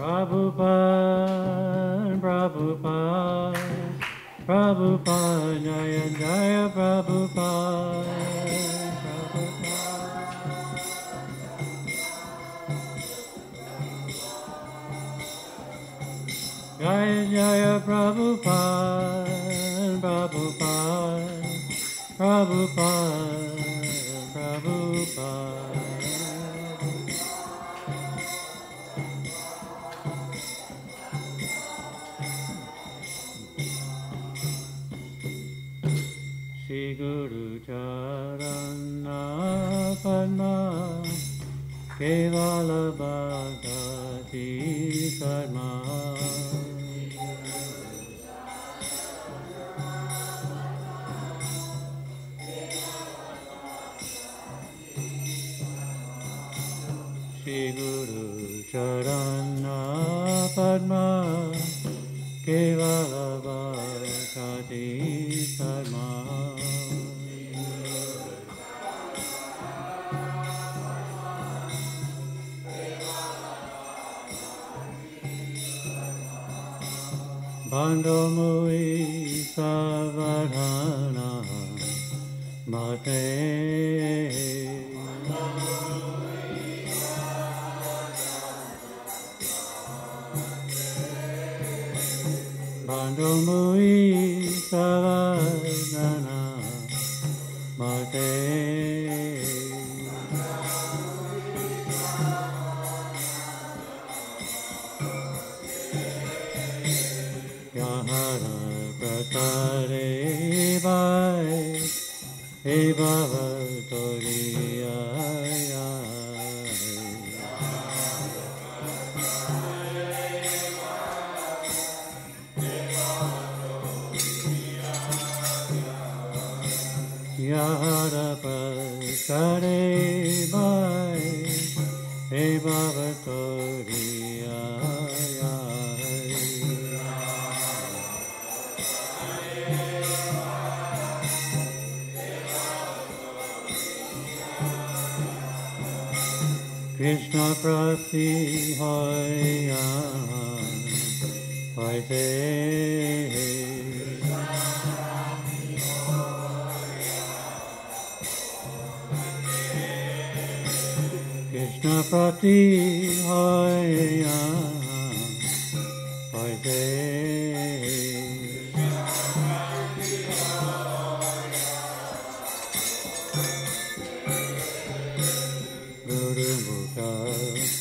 Prabhupada, Prabhupada, Prabhupada, Jaya Jaya Prabhupada, Prabhupada. Jaya Jaya Prabhupada, Prabhupada, Prabhupada, Prabhupada. Shri Guru Charana Padma Kevala Bhagati Sarma Shri Guru Charana Padma Kevala Bhagati Sarma Bando Mui Savadhana Mate Bando Mui Savadhana Mate Yahara Pratare Vai He Bhava Toriya Yahara Pratare Vai He Bhava Toriya Krishna Prati Hoya Hoite Krishna Prati Hoya Hoite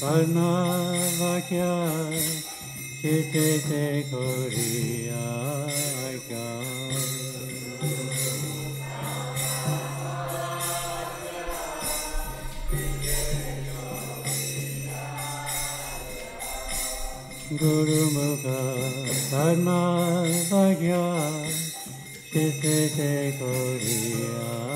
Karna Vakya Chitte Te Koriya Guru Mukha Karna Vakya Chitte Te Koriya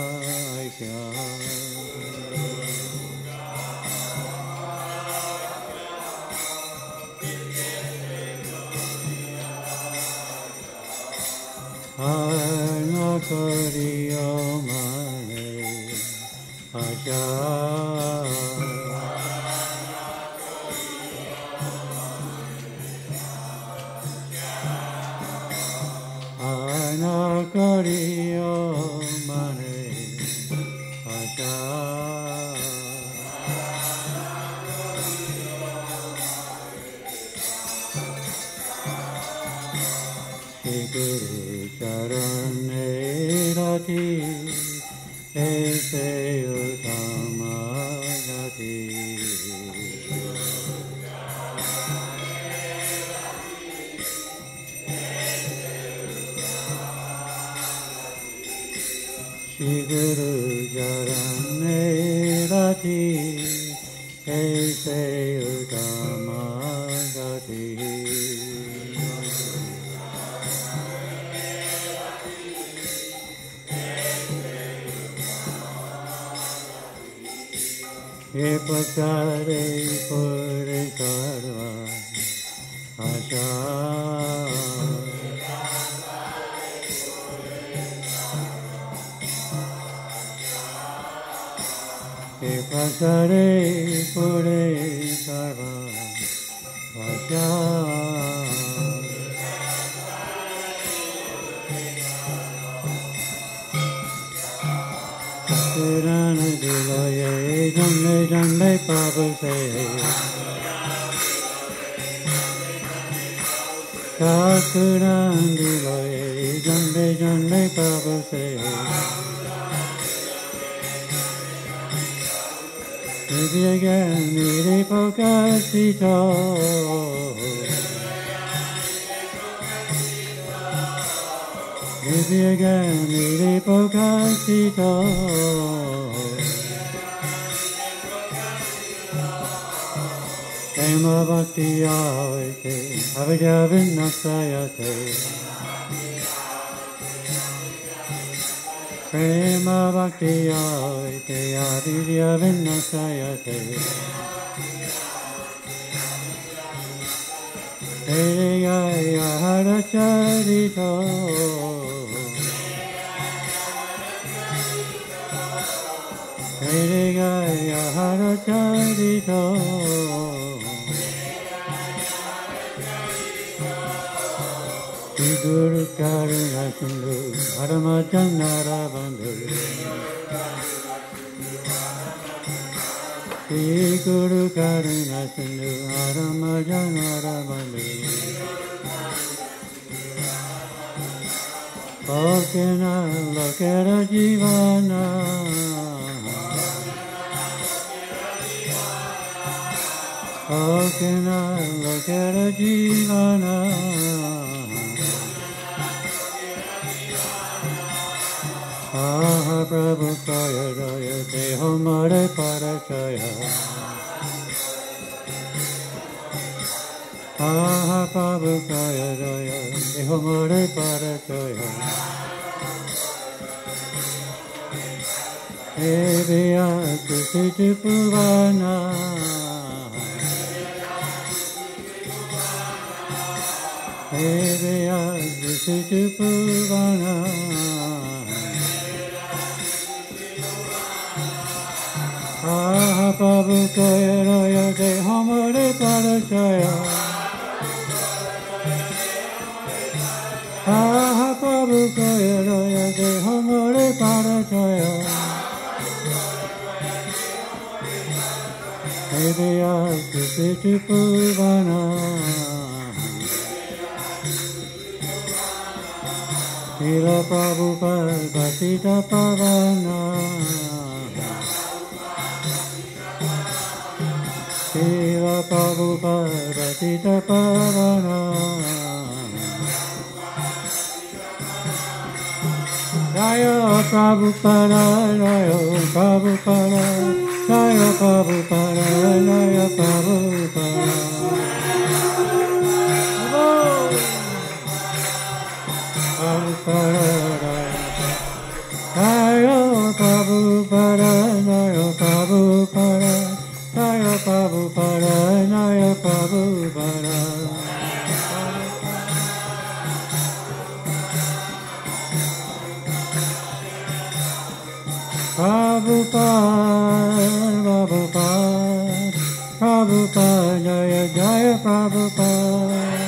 Karna Koriya Mane Asha Karna Koriya Mane Asha Guru Charane Rati Ese Utama Rati Shri Guru Charane Rati Ese Utama Rati He Pachare Pure Sarva Asha He Pachare Pure Sarva Asha Kirtan Diloye Jande Jande Pabuse Kirtan Diloye Jande Jande Pabuse Again, Niri Pokasito again, Niri Pokasito Kema Bhakti Avite Avijavin Nasayate Prema Bhakti Avite Avijavin Nasayate Hare Gaya Hara Charito Hare Gaya Hara Charito Guru Karuna Sindhu Paramachandara Bandhu Guru Karuna Sindhu Paramachandara Bandhu Lokena Lokera Jivana Lokena Lokera Jivana Aha Prabhu Kaya Raya Deho Mare Parachaya Aha Prabhu Kaya Raya Deho Mare Parachaya Eviya Kusiti Puvana Eviya Kusiti Puvana Aha Prabhu Kaya Raya Deho Mare Parachaya Aha Prabhu Kaya Raya Deho Mare Parachaya Eviya Kusiti Puvana Srila Prabhupada Vasita Pavana Srila Prabhupada Vasita Pavana Jaya Prabhupada Jaya Prabhupada Jaya Prabhupada Jaya Prabhupada Prabhupada Jaya Prabhupada Jaya Prabhupada Jaya Prabhupada Jaya Prabhupada Prabhupada Prabhupada Prabhupada Jaya Jaya Prabhupada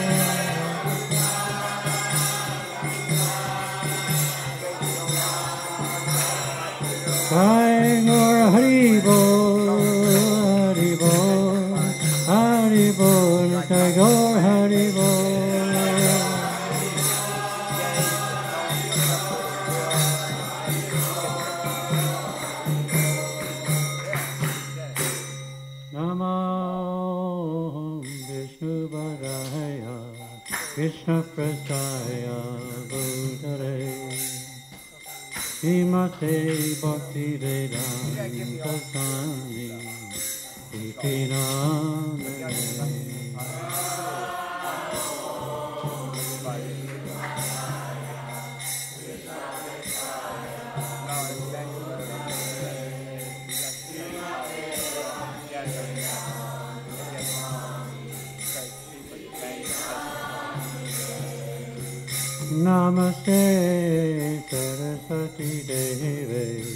Jai Gaur Hari Bol Hari Bol Hari Bol Jai Gaur Hari Bol Namo Vishnu Padaya Krishna Prasthaya Bhutare Srimate Bhakti Vedanta Swami Iti Namane Namaste Saraswati Deve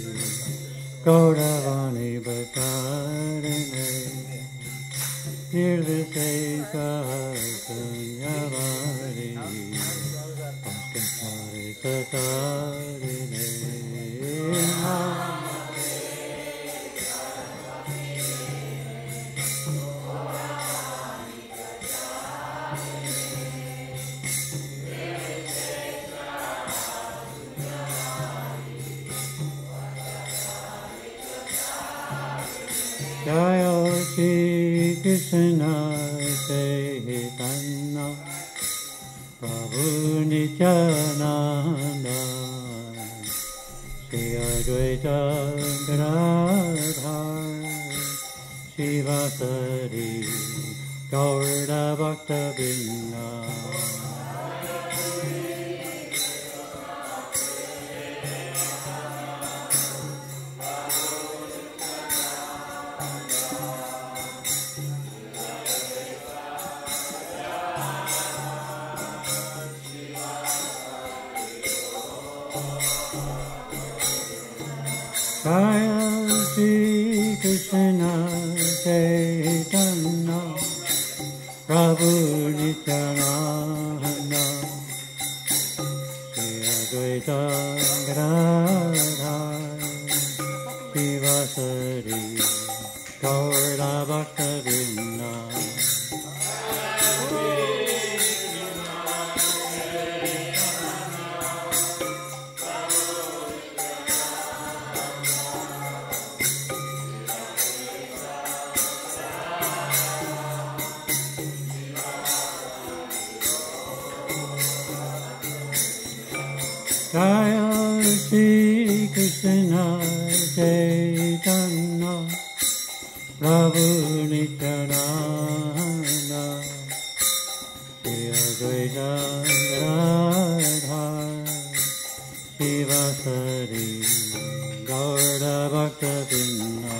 Gauravani Bhatarane Nirvisheka Sunyavari Paskasari Tatari Jaya Shri Krishna Chaitanya Prabhu Nityananda Shri Advaita Gadadhar Shivasari Gaura Bhakta Vrinda Jaya Shri Krishna Chaitanya Prabhu Nityananda Shri Advaita Gadadhar Shivasari Gaura Bhakta Vrinda Jaya Shri Krishna Chaitanya Prabhu Nityananda Shri Advaita Gadadhar Shivasari Gaura Bhakta Vrinda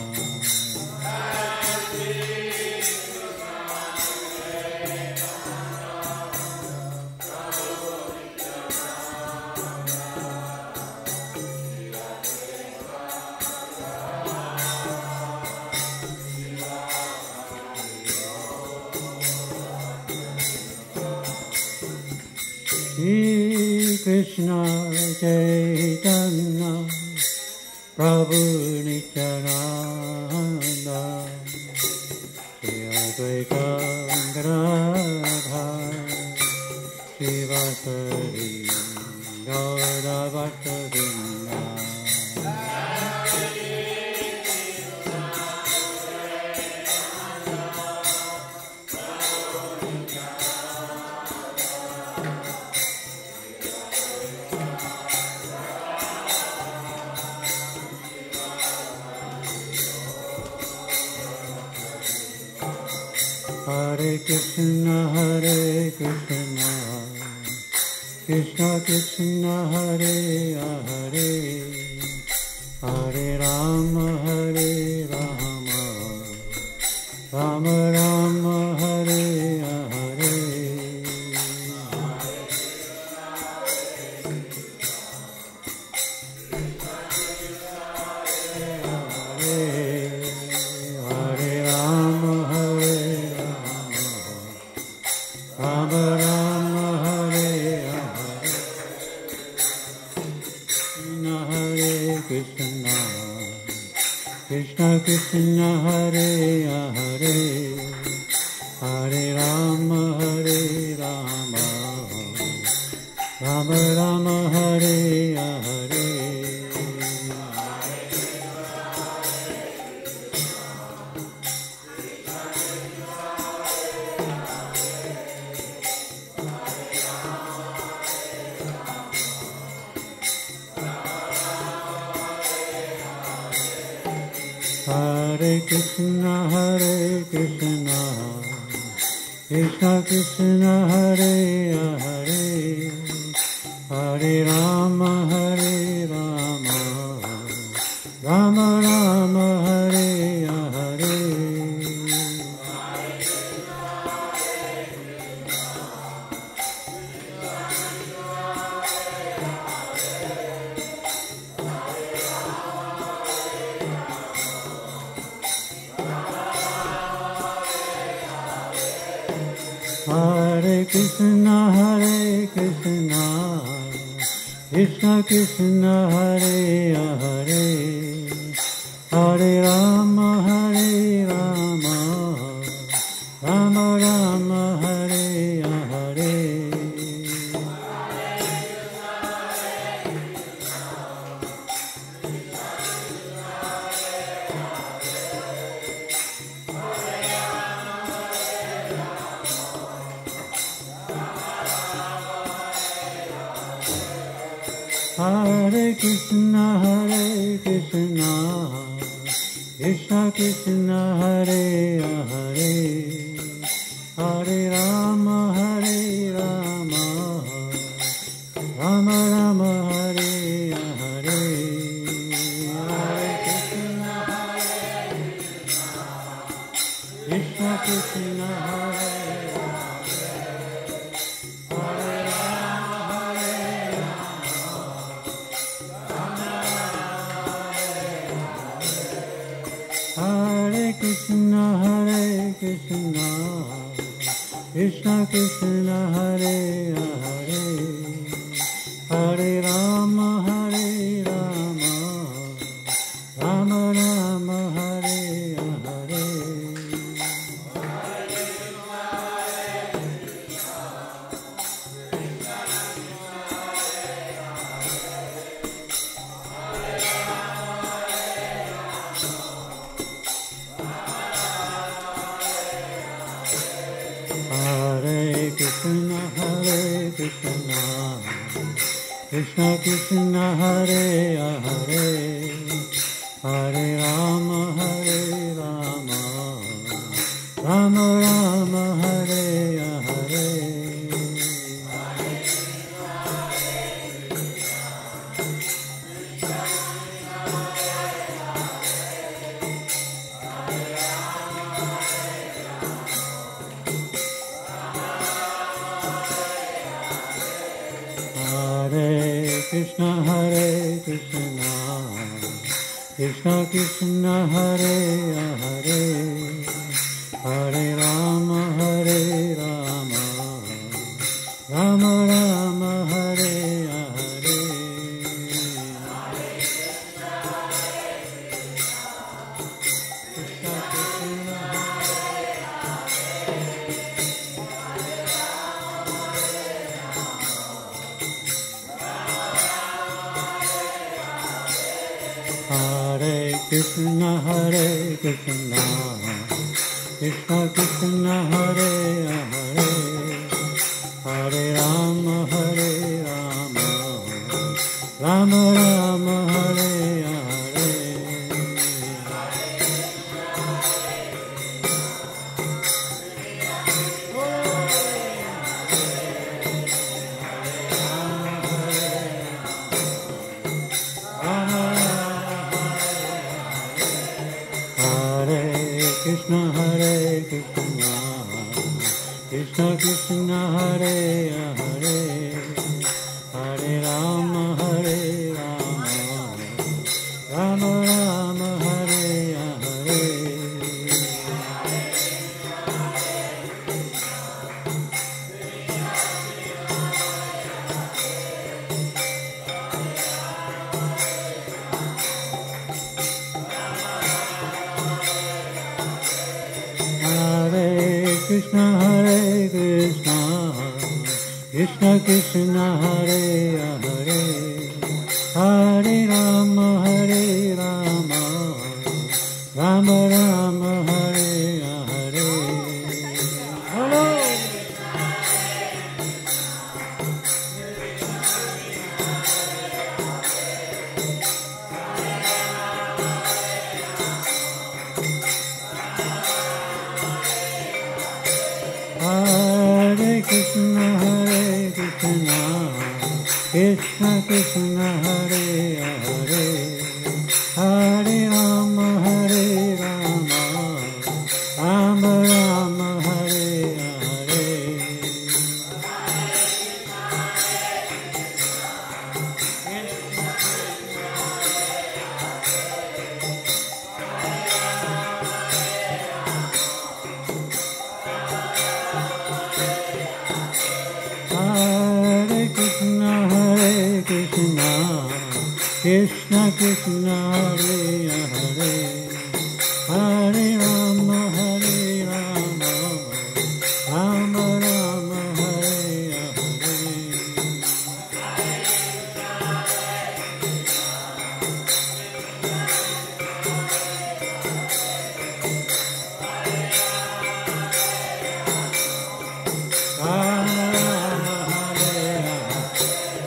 Shri Krishna Chaitanya Prabhu Nityananda Shri Advaita Gadadhar Shivasari Gaura Bhakta Vrinda Hare Krishna Krishna Krishna Hare Hare Hare Rama Rama Rama Hare Hare Hare Rama Rama Rama Hare Hare Krishna Krishna Krishna Hare Hare Hare Rama Rama Rama Hare Hare Hare Krishna Krishna Krishna Hare Hare Hare Rama Rama Rama Hare Hare Hare Krishna, Krishna Krishna, Hare Hare, Hare Rama, Rama Rama, Hare Hare. Hare Krishna, Krishna Krishna, Hare Hare, Hare Rama, Rama Rama, Hare Hare. Hare Krishna, Krishna Krishna, Hare Krishna, Krishna Krishna, Hare Hare, Hare Rama, Rama Rama, Hare Hare. Krishna Krishna, Hare Hare, Hare Rama, Rama Rama, Hare Hare. Krishna, Krishna Krishna, Hare Hare, Hare Rama, Rama Rama, Hare Hare. Krishna, Krishna Krishna, Hare Hare, Hare Rama, Rama Rama, Hare Hare. Krishna, Krishna Krishna, Hare Hare, Hare Rama, Rama Rama, Hare Hare. Krishna, Krishna Krishna, Hare Hare, Hare Rama, Rama Rama, Hare Hare. Hello. Hare Krishna, Krishna Krishna, Hare Hare, Hare Rama, Rama Rama, Hare Hare. Krishna Krishna Hare Hare, Hare Rama Hare Rama, Rama Rama Hare Hare.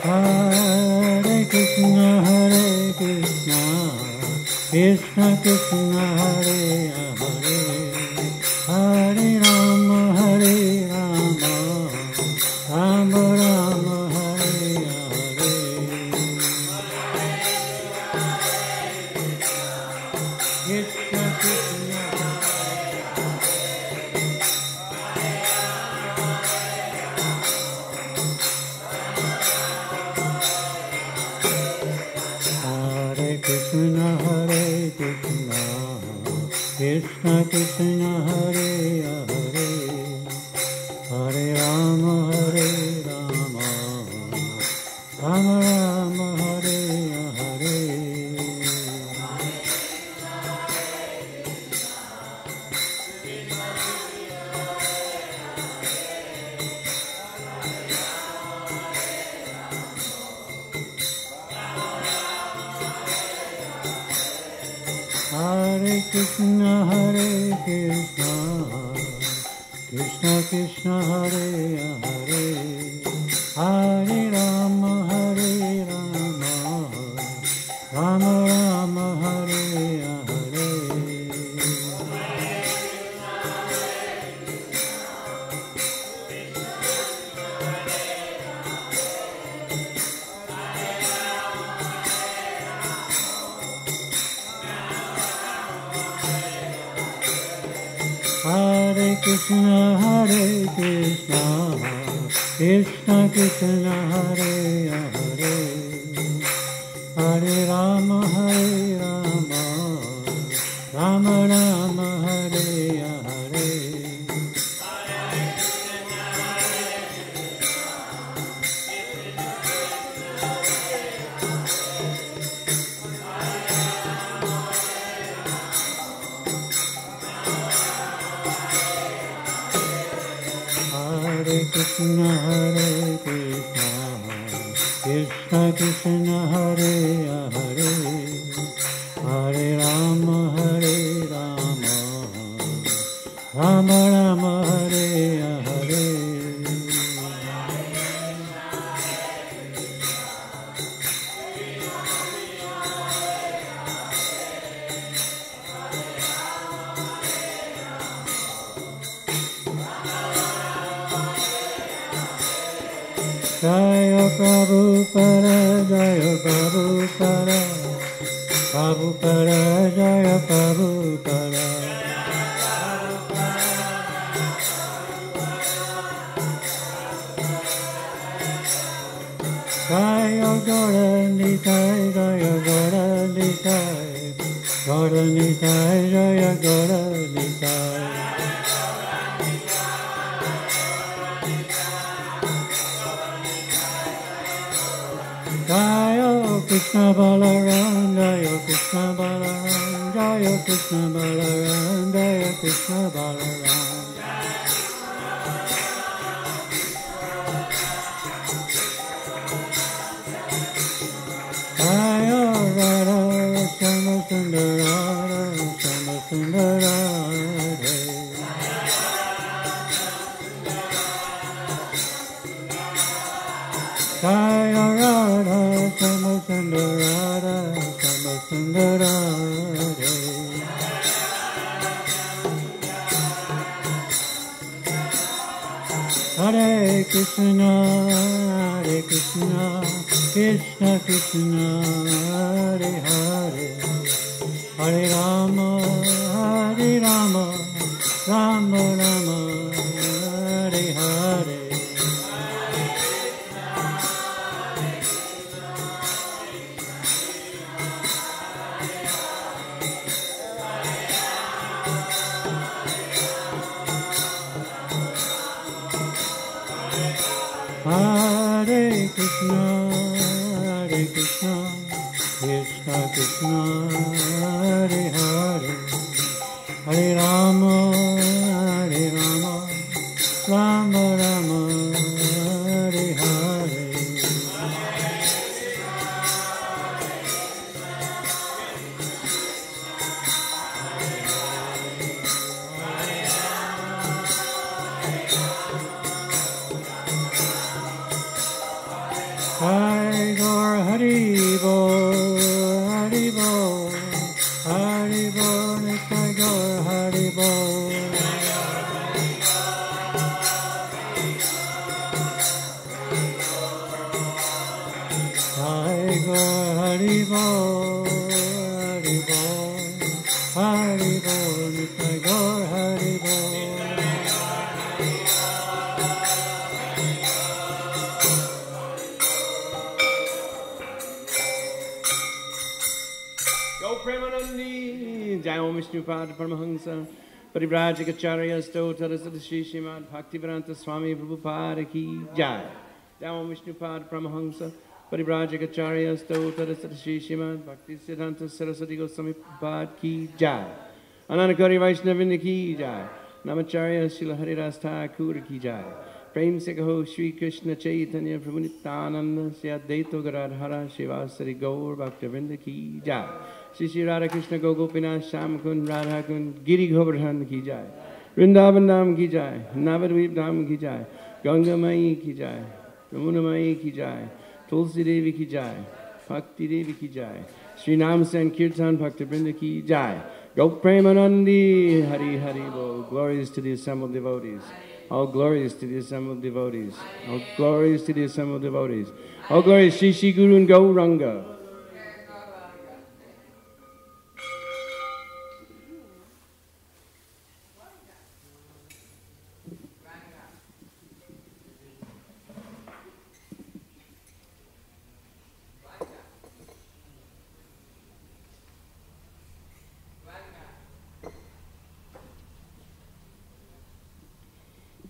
Hare Krishna, Hare Krishna, Krishna Krishna, Hare Hare, Hare Rama, Hare Rama, Rama Rama, Hare Hare. Krishna Krishna, Hare Krishna, Hare Krishna, Krishna Krishna, Hare Hare, Hare Rama, Hare Rama, Rama Rama, Hare Hare. Hare Krishna, Hare Krishna, Krishna Krishna, Hare Hare, Hare Rama, Hare Rama, Rama Rama, Hare Hare. Hare Krishna, Hare Krishna, Krishna Krishna, Hare Hare, Hare Rama, Hare Rama, Rama Rama, Hare Hare. Hare Krishna, Hare Krishna, Krishna Krishna, Hare Hare, Hare Rama, Hare Rama, Rama Rama, Hare Hare. Jaya Prabhupada, Jaya Prabhupada, Prabhupada, Jaya Prabhupada. Jaya Gauranitai, Jaya Gauranitai, Gauranitai, Jaya Gauranitai. Jaya Krishna Balaram, Jaya Krishna Balaram, Jaya Krishna Balaram, Jaya Krishna Balaram. Jaya Radha Shama Sundara, Shama Sundara. Jaya Radha Shama Sundara, Shama Sundara. Hare Krishna, Hare Krishna, Krishna Krishna, Hare Hare, Hare Rama, Hare Rama, Rama Rama, Hare Hare. Hare Krishna, Krishna Krishna, Hare Hare, Hare Rama, Rama Rama, Hare Hare. Hare Gaur Hari Bol, Hari Bol, Hari Bol, Nitai Gaur Hari Bol. Hare Gaur Hari Bol, Hari Bol, Hari Bol, Nitai Gaur Hari Bol. Premanandi, Jai Om Vishnupad Paramahansa, Parivrajikacharya Stotra Sadashi Shrimad Bhaktivedanta Swami Prabhupada Ki Jai. Jai Om Vishnupad Paramahansa, Parivrajikacharya Stotra Sadashi Shrimad Bhaktivedanta Saraswati Goswami Prabhupada Ki Jai. Ananakari Vaishnavinda Ki Jai. Namacharya Srila Haridas Thakur Ki Jai. Prem se kaho Shri Krishna Chaitanya Prabhu Nityananda Sri Advaita Gadadhara Shivasari Gaur Bhaktivinoda Ki Jai. Shri Shri Radha Krishna Gopinath Sham Kund Radha Kund Giri Govardhan Ki Jai. Vrindavan Dham Ki Jai. Navadvip Dham Ki Jai. Ganga Mai Ki Jai. Ramuna Mai Ki Jai. Tulsi Devi Ki Jai. Bhakti Devi Ki Jai. Shri Nam San Kirtan Bhaktivinoda Ki Jai. Gop Premanandi Hari Hari Bol. Glories to the assembled devotees. All glories to the assembled devotees. All glories to the assembled devotees. All glories Shri Shri Guru and Gauranga.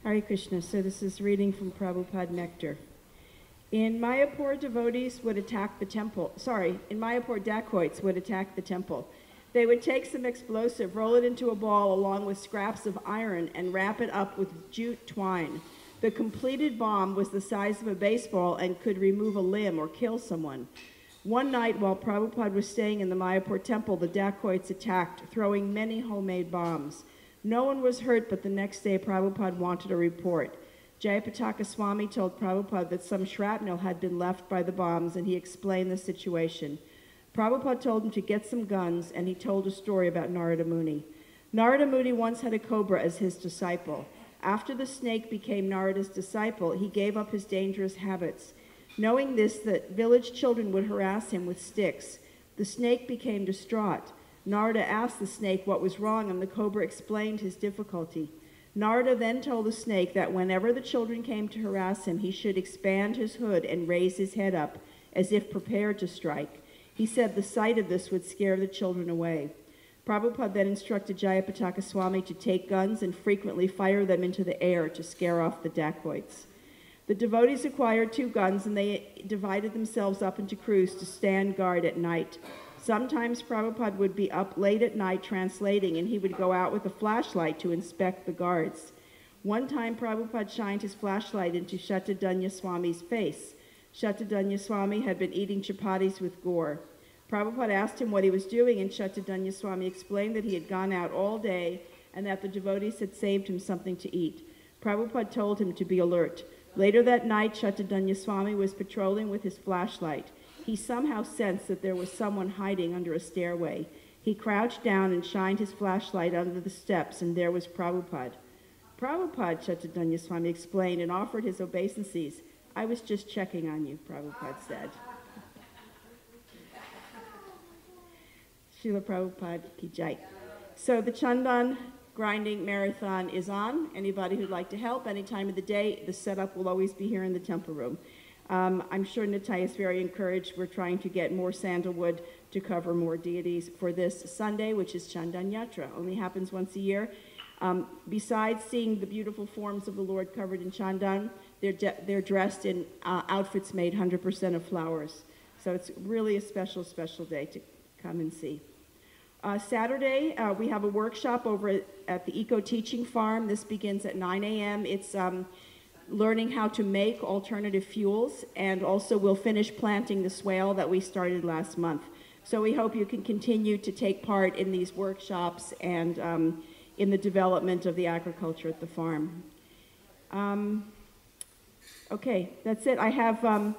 Hare Krishna. So this is reading from Prabhupada Nectar. In Mayapur, devotees would attack the temple. In Mayapur, dacoits would attack the temple. They would take some explosive, roll it into a ball along with scraps of iron, and wrap it up with jute twine. The completed bomb was the size of a baseball and could remove a limb or kill someone. One night, while Prabhupada was staying in the Mayapur temple, the dacoits attacked, throwing many homemade bombs. No one was hurt, but the next day Prabhupada wanted a report. Jayapataka Swami told Prabhupada that some shrapnel had been left by the bombs, and he explained the situation. Prabhupada told him to get some guns, and he told a story about Narada Muni. Narada Muni once had a cobra as his disciple. After the snake became Narada's disciple, he gave up his dangerous habits. Knowing this, the village children would harass him with sticks. The snake became distraught. Narada asked the snake what was wrong, and the cobra explained his difficulty. Narada then told the snake that whenever the children came to harass him, he should expand his hood and raise his head up, as if prepared to strike. He said the sight of this would scare the children away. Prabhupada then instructed Jayapataka Swami to take guns and frequently fire them into the air to scare off the dacoits. The devotees acquired 2 guns, and they divided themselves up into crews to stand guard at night. Sometimes Prabhupada would be up late at night translating, and he would go out with a flashlight to inspect the guards. One time, Prabhupada shined his flashlight into Shatadanya Swami's face. Shatadanya Swami had been eating chapatis with gore. Prabhupada asked him what he was doing, and Shatadanya Swami explained that he had gone out all day and that the devotees had saved him something to eat. Prabhupada told him to be alert. Later that night, Shatadanya Swami was patrolling with his flashlight. He somehow sensed that there was someone hiding under a stairway. He crouched down and shined his flashlight under the steps, and there was Prabhupada. Prabhupada, Shatadanya Swami explained and offered his obeisances. I was just checking on you, Prabhupada said. Srila Prabhupada Ki Jai. So the Chandan grinding marathon is on. Anybody who'd like to help, any time of the day, the setup will always be here in the temple room. I'm sure Nitai is very encouraged. We're trying to get more sandalwood to cover more deities for this Sunday, which is Chandan Yatra. Only happens once a year. Besides seeing the beautiful forms of the Lord covered in Chandan, they're dressed in outfits made 100% of flowers. So it's really a special, special day to come and see. Saturday, we have a workshop over at the Eco Teaching Farm. This begins at 9 a.m. It's learning how to make alternative fuels, and also we'll finish planting the swale that we started last month. So we hope you can continue to take part in these workshops and in the development of the agriculture at the farm. Okay, that's it. I have, I'm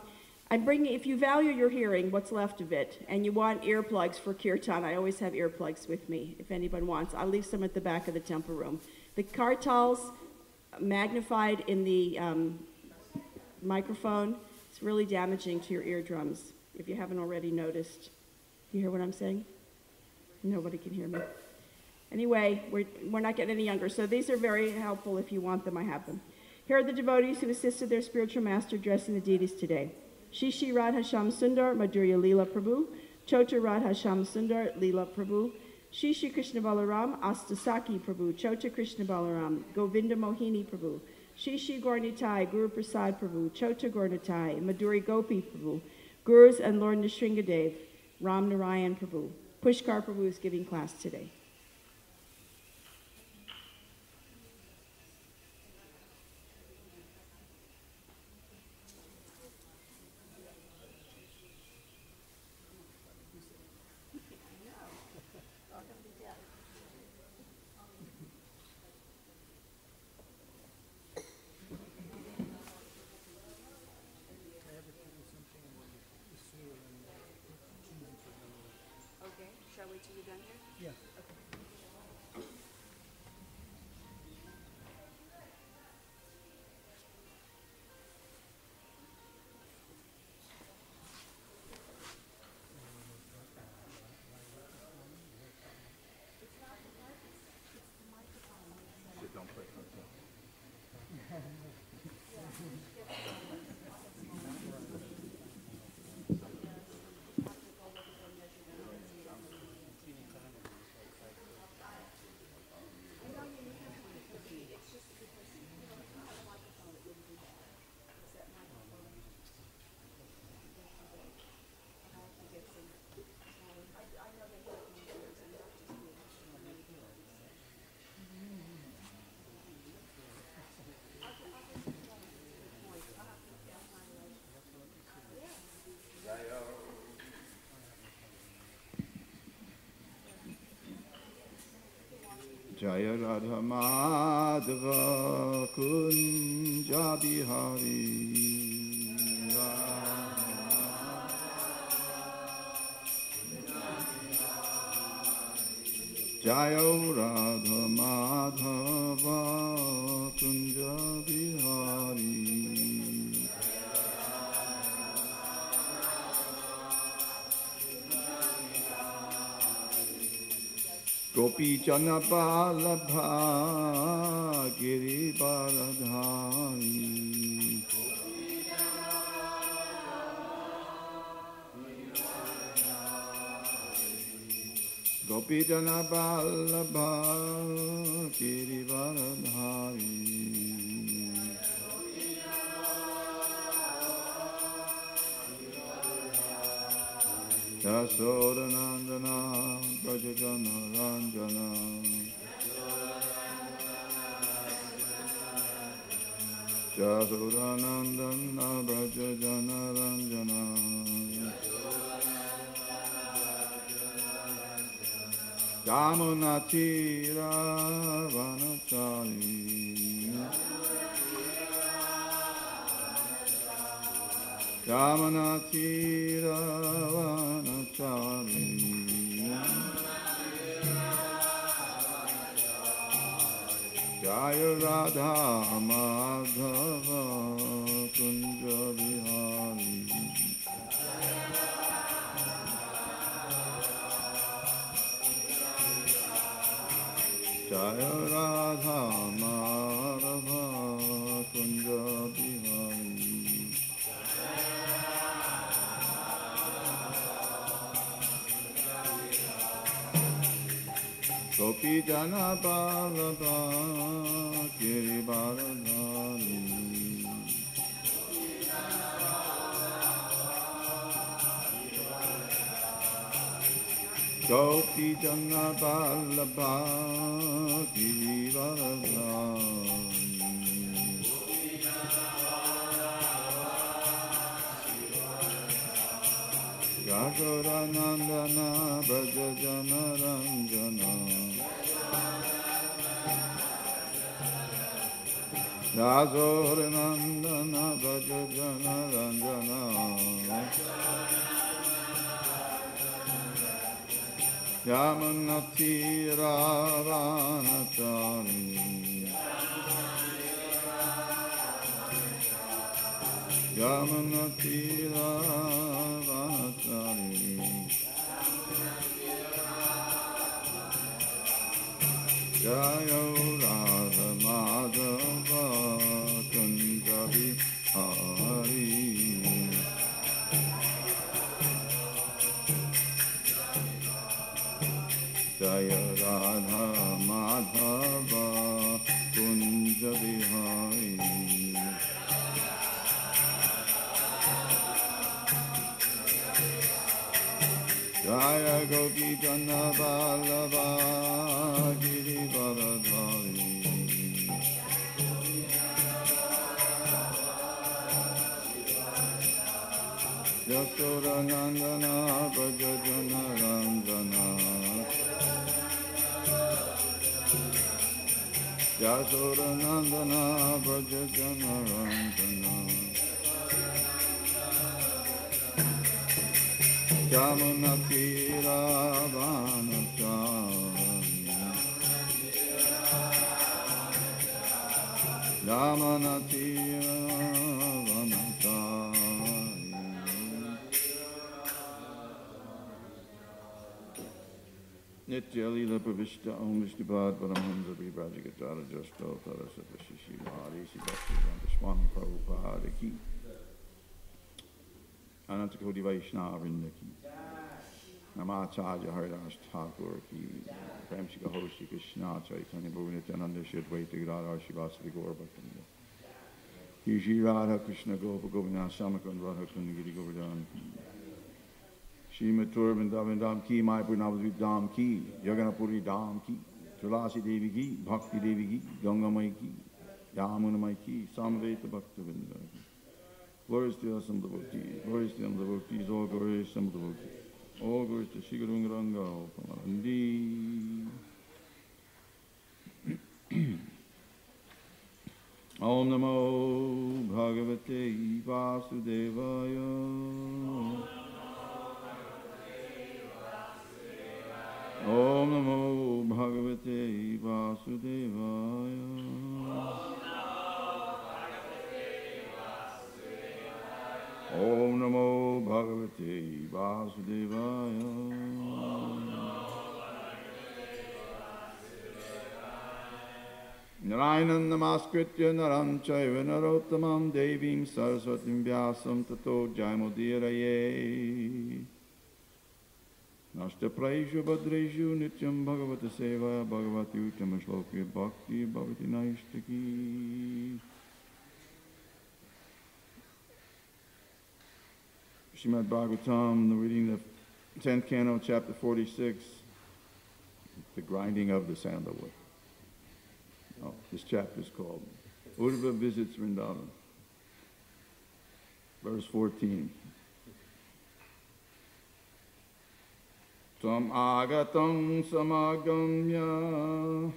bringing, if you value your hearing, what's left of it, and you want earplugs for Kirtan, I always have earplugs with me, if anyone wants. I'll leave some at the back of the temple room. The kartals, magnified in the microphone, it's really damaging to your eardrums, if you haven't already noticed. You hear what I'm saying? Nobody can hear me. Anyway, we're not getting any younger, so these are very helpful. If you want them, I have them. Here are the devotees who assisted their spiritual master dressing the deities today. Shishi Radha Sham Sundar, Madhurya Leela Prabhu, Chota Radha Sham Sundar, Leela Prabhu, Shishi Krishna Balaram, Astasaki Prabhu, Chota Krishna Balaram, Govinda Mohini Prabhu, Shishi Gaurnitai, Guru Prasad Prabhu, Chota Gaurnitai, Madhuri Gopi Prabhu, Gurus and Lord Nrsingadev, Ram Narayan Prabhu. Pushkar Prabhu is giving class today. Shall we wait till you're done here? Yeah. Jaya Radha Madhava Kunja Bihari Jaya Radha Madhava Kunja Bihari Gopi Jana Balabha Giri Baradhari Gopi Jana Balabha Giri Baradhari Yasodanandana Brajajana Ranjana Yasodanandana Brajajana Ranjana Yamunatira Vanachari Yamunatira Vanachari Jaya Radha Madhava Kunja Bihari Jaya Radha Madhava Kunja Bihari Gopi Jana Balabha Giri Baradhari Gopi Jana Vallabha Girivaradhari Yashodanandana Braja Jana Ranjana Yasodanandana Braja Jana Ranjana Yamunati Ravanachari Yamunati Ravanachari Jayo Radha Madhava Kunjabi Hari Jaya Radha Madhava Kunja Vihari Jaya Gopi Jana Vallabha Girivaradhari Yasodanandana Braja Jana Ranjana Yasodanandana Braja Jana Ranjana Yamunati Ravanachari Yamunati Ravanachari Nitya Lila Pravishta Om Vishnupad Paramhansa Vibrajikatara Jasto Tarasata Shishi Hare Sibhakti Swami Prabhupada Ki Anantakoti Vaishnava Vrinda Ki Namacharya Haridas Thakur Ki Premshika Hoshi Krishna Chaitanya Bhuvanityananda Shadvaita Gadadhar Shivasati Gaura Bhaktinda Ki Shri Radha Krishna Gopa Govinda Shamakran Radha Krishna Giri Govardhan Shrimatur Vrindavan Dham Ki Mayapur Navadvip Dham Ki Jaganapuri Dham Ki Tulasi Devi Ki Bhakti Devi Ki Gangamai Ki Yamunamai Ki Samveta Bhakta Vrinda Ki Glories to us and the devotees, glories to them the devotees, all glories to the devotees, all glories to Shri Guru Ranga Pamarandi. Om Namo Bhagavate Vasudevaya. Om Namo Bhagavate Vasudevaya. Om Namo Bhagavate Vasudevaya. Narayanam Namaskritya Naram Chaiva Narottamam Devim Saraswatim Vyasam Tato Jayamudiraye Nashta Praishu Badreshu Nityam Bhagavata Seva Bhagavati Uttam Shloki Bhakti Bhavati Naishtaki. Srimad Bhagavatam, the reading of the 10th canto, chapter 46, the grinding of the sandalwood. Oh, this chapter is called Uddhava Visits Vrindavan. Verse 14. Tam agatam samagamya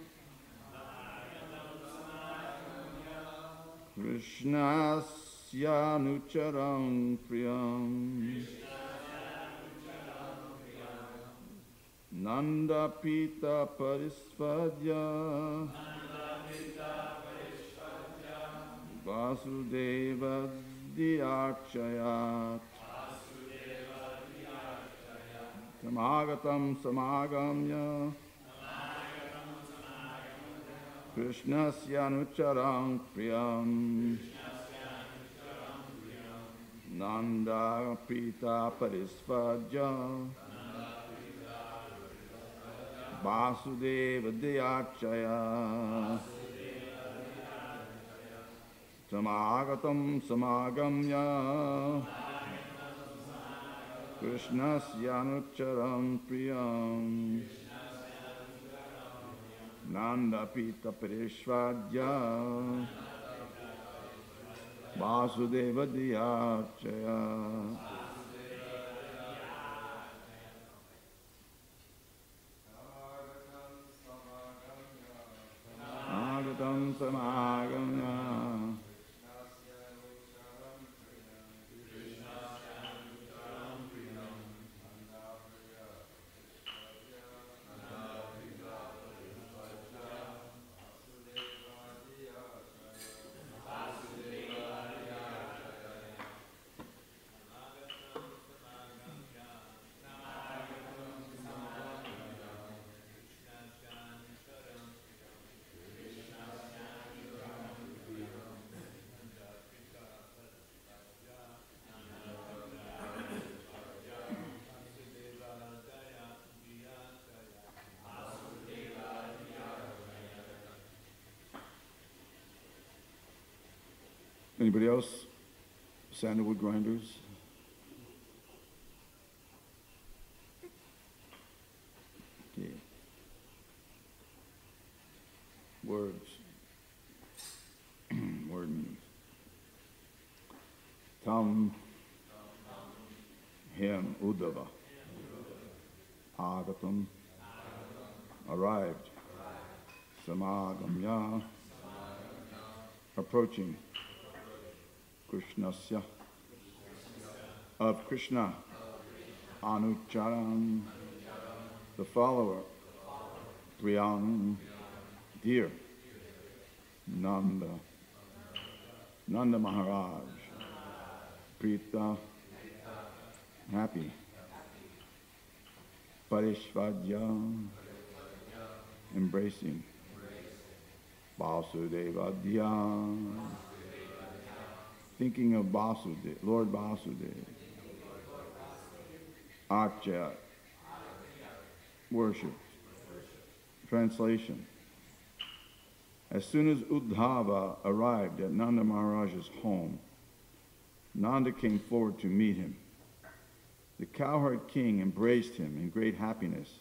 Krishnas Yanucharam Priyam Nanda Pita Parisvadya Vasudeva Dhyarchayat Samagatam Samagamya Krishnasya Anucharam Priyam Nanda Pita Parisvadya Vasudeva Dhyarchaya Samagatam Samagamya Krishnasyanucharam priyam Nanda Pita Parishvadya Vasudeva Diyachaya Agatam Samagamya Anybody else? Sandalwood grinders? Okay. Words. Word meanings. Tam him Uddhava. Agatam. Arrived. Samagamya. Approaching. Krishnasya, of Krishna, Anucharam, the follower, Priyam, dear, Nanda Maharaj, Prita, happy, Parishvadya, embracing, Vasudevadya, thinking of Vasudeva, Lord Vasudeva. Archa, worship. Translation. As soon as Uddhava arrived at Nanda Maharaj's home, Nanda came forward to meet him. The cowherd king embraced him in great happiness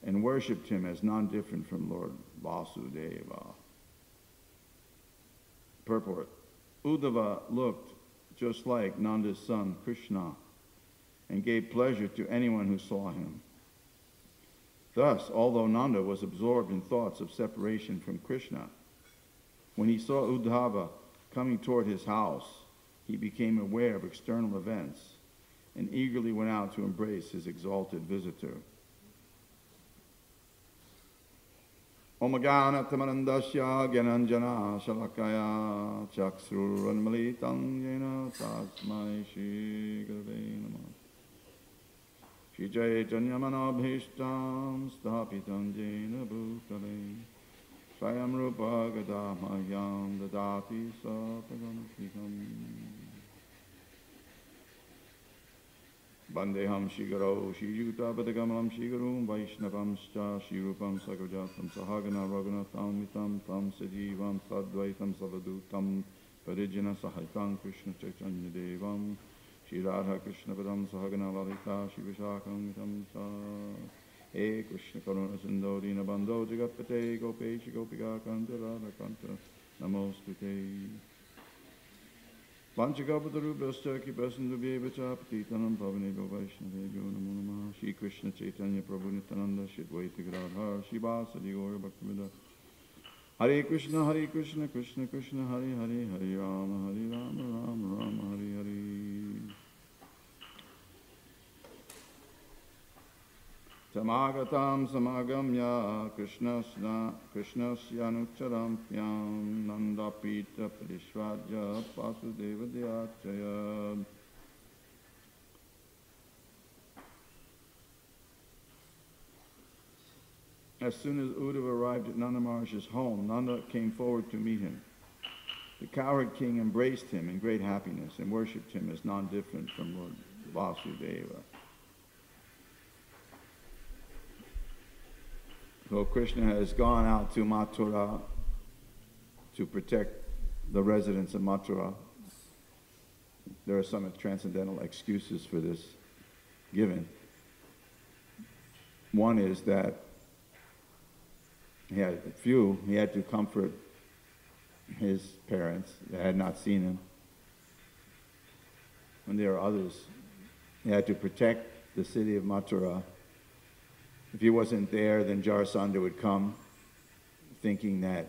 and worshipped him as non-different from Lord Vasudeva. Purport. Uddhava looked just like Nanda's son Krishna and gave pleasure to anyone who saw him. Thus, although Nanda was absorbed in thoughts of separation from Krishna, when he saw Uddhava coming toward his house, he became aware of external events and eagerly went out to embrace his exalted visitor. Omagana tamarandasya gyananjana shalakaya chaksuranmalitam yena tasmai shri gurave namah. Shri Chaitanya manabhishtam sthapitam jena bhutale swayam rupa gadamahyam dadati sapagam. Bandeham Shigaro, Shijuta Padagamalam Shigarum, Vaishnavamscha, Shirupam Sagrajatam, Sahagana Raghunatham Mitam, Tam Sajivam, Sadvaitam Savadutam, Parijana Sahaitam, Krishna Chaitanya Devam, Shirada Krishna Padam Sahagana Lalita, Shivashakam Mitam Sa, He Krishna Karuna Sindho, Dina Bando, Jagapate, Gopeshi Gopika Kanta, Radha Kanta, Namostute. Panchakapatarubhascha kipasindubevacha patitanam pavanebhyo vaishnavebhyo namo namaha. Shri Krishna Chaitanya Prabhu Nityananda Shri Advaita Gadadhar Shri Vasadi Gaura Bhaktivinoda. Hare Krishna Krishna Krishna Hare Hare Hare Rama Rama Rama Hare Hare. Tamagatam samagamya Krishnasyanucharam pyam Nanda Pita Parishvadya Vasudeva Diyachaya. As soon as Uddhava arrived at Nanda Maharaj's home, Nanda came forward to meet him. The cowherd king embraced him in great happiness and worshipped him as non-different from Lord Vasudeva. So Krishna has gone out to Mathura to protect the residents of Mathura. There are some transcendental excuses for this. given. One is that he had to comfort his parents that had not seen him. And there are others. He had to protect the city of Mathura. If he wasn't there, then Jarasandha would come, thinking that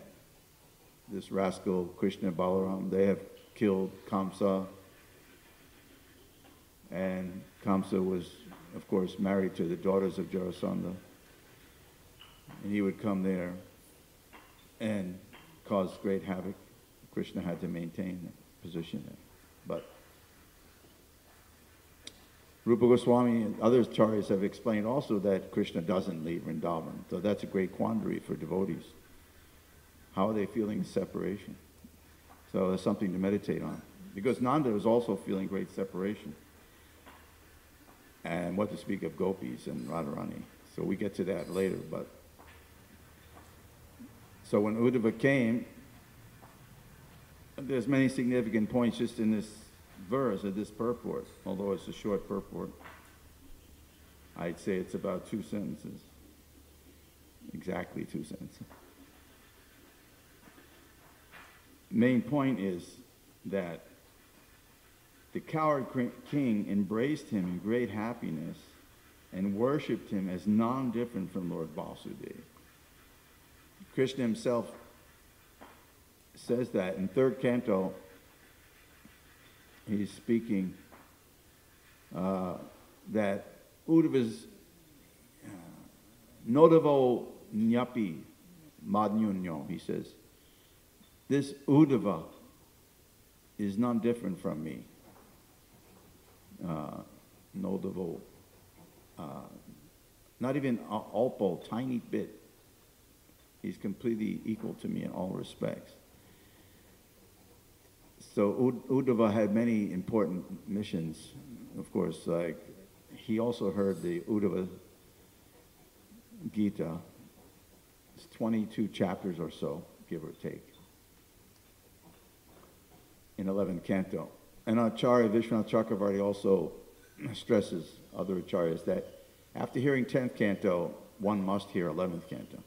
this rascal Krishna Balaram, they have killed Kamsa. And Kamsa was, of course, married to the daughters of Jarasandha. And he would come there and cause great havoc. Krishna had to maintain the position there. But Rupa Goswami and other acharyas have explained also that Krishna doesn't leave Vrindavan. So that's a great quandary for devotees. How are they feeling separation? So that's something to meditate on. Because Nanda was also feeling great separation. And what to speak of gopis and Radharani. So we get to that later. But so when Uddhava came, there's many significant points just in this verse of this purport, although it's a short purport. I'd say it's about 2 sentences. Exactly 2 sentences. Main point is that the coward king embraced him in great happiness and worshipped him as non-different from Lord Vasudeva. Krishna himself says that in 3rd canto. He's speaking that Uddhava's Nodavo Nyapi Madnyunyo, he says, this Uddhava is none different from me. Nodavo, not even alpo, tiny bit. He's completely equal to me in all respects. So Uddhava had many important missions, of course. Like he also heard the Uddhava Gita. It's 22 chapters or so, give or take, in 11th canto. And Acharya Vishwanath Chakravarti also stresses, other acharyas, that after hearing 10th canto, one must hear 11th canto.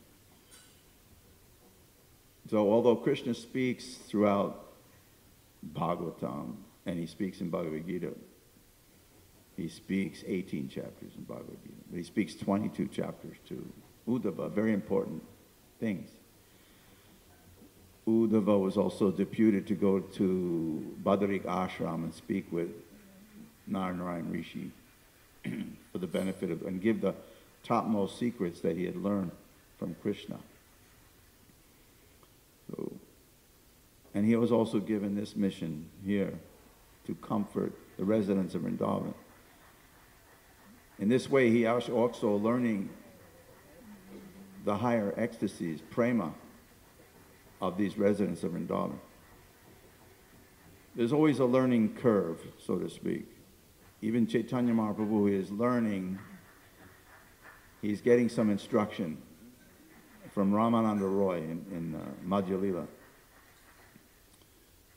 So although Krishna speaks throughout Bhagavatam, and he speaks in Bhagavad Gita. He speaks 18 chapters in Bhagavad Gita, but he speaks 22 chapters to Uddhava, very important things. Uddhava was also deputed to go to Badarik Ashram and speak with Narayana Rishi for the benefit of, and give the topmost secrets that he had learned from Krishna. So, and he was also given this mission here to comfort the residents of Vrindavan. In this way, he also learning the higher ecstasies, prema, of these residents of Vrindavan. There's always a learning curve, so to speak. Even Chaitanya Mahaprabhu is learning, he's getting some instruction from Ramananda Roy in Madhya Lila.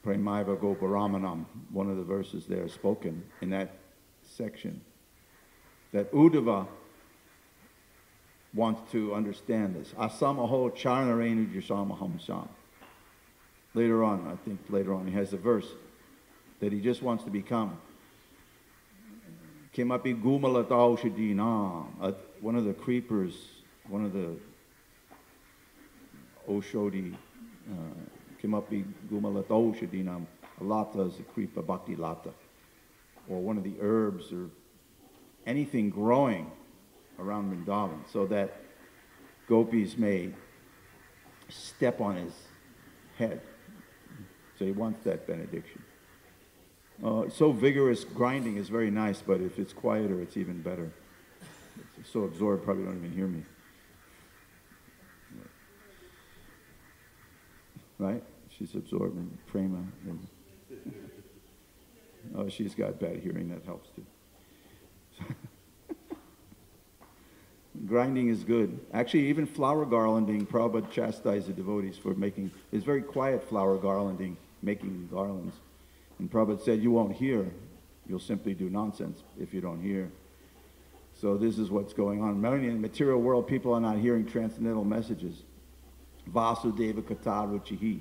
Premaiva Goparamanam, one of the verses there spoken in that section, that Uddhava wants to understand this. Asamaho charnarenu jasamaham sam. Later on, he has a verse that he just wants to become. Kimapi gumalatau shadinam. One of the creepers, one of the Oshodi, Kimapi gumalatau shadinam. Lata is a creeper, bhakti lata. Or one of the herbs or anything growing around Vrindavan, so that gopis may step on his head. So he wants that benediction. So vigorous grinding is very nice, but if it's quieter, it's even better. It's so absorbed, probably don't even hear me. Right? She's absorbed in prema. Oh, she's got bad hearing, that helps too. Grinding is good. Actually, even flower garlanding, Prabhupada chastised the devotees for making, it's very quiet flower garlanding, making garlands. And Prabhupada said, you won't hear, you'll simply do nonsense if you don't hear. So this is what's going on. Many in the material world, people are not hearing transcendental messages. Vasudeva Kata Ruchihi.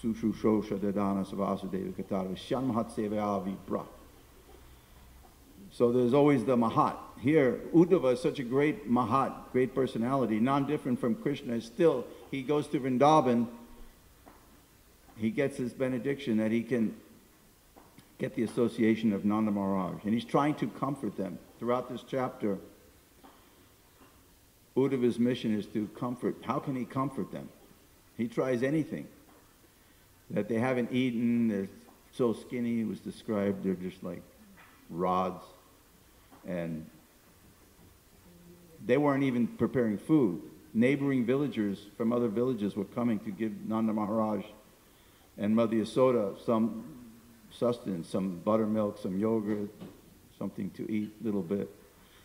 Sushu Shosha Dadana Vasudeva Kata Shanmahat Seva Vipra. So there's always the Mahat. Here, Uddhava is such a great Mahat, great personality, non-different from Krishna. Still, he goes to Vrindavan, he gets his benediction that he can get the association of Nanda Maharaj. And he's trying to comfort them. Throughout this chapter, Uddhava's mission is to comfort. How can he comfort them? He tries anything. That they haven't eaten, they're so skinny, it was described, they're just like rods. And they weren't even preparing food. Neighboring villagers from other villages were coming to give Nanda Maharaj and Mother Yasoda some sustenance, some buttermilk, some yogurt, something to eat, a little bit.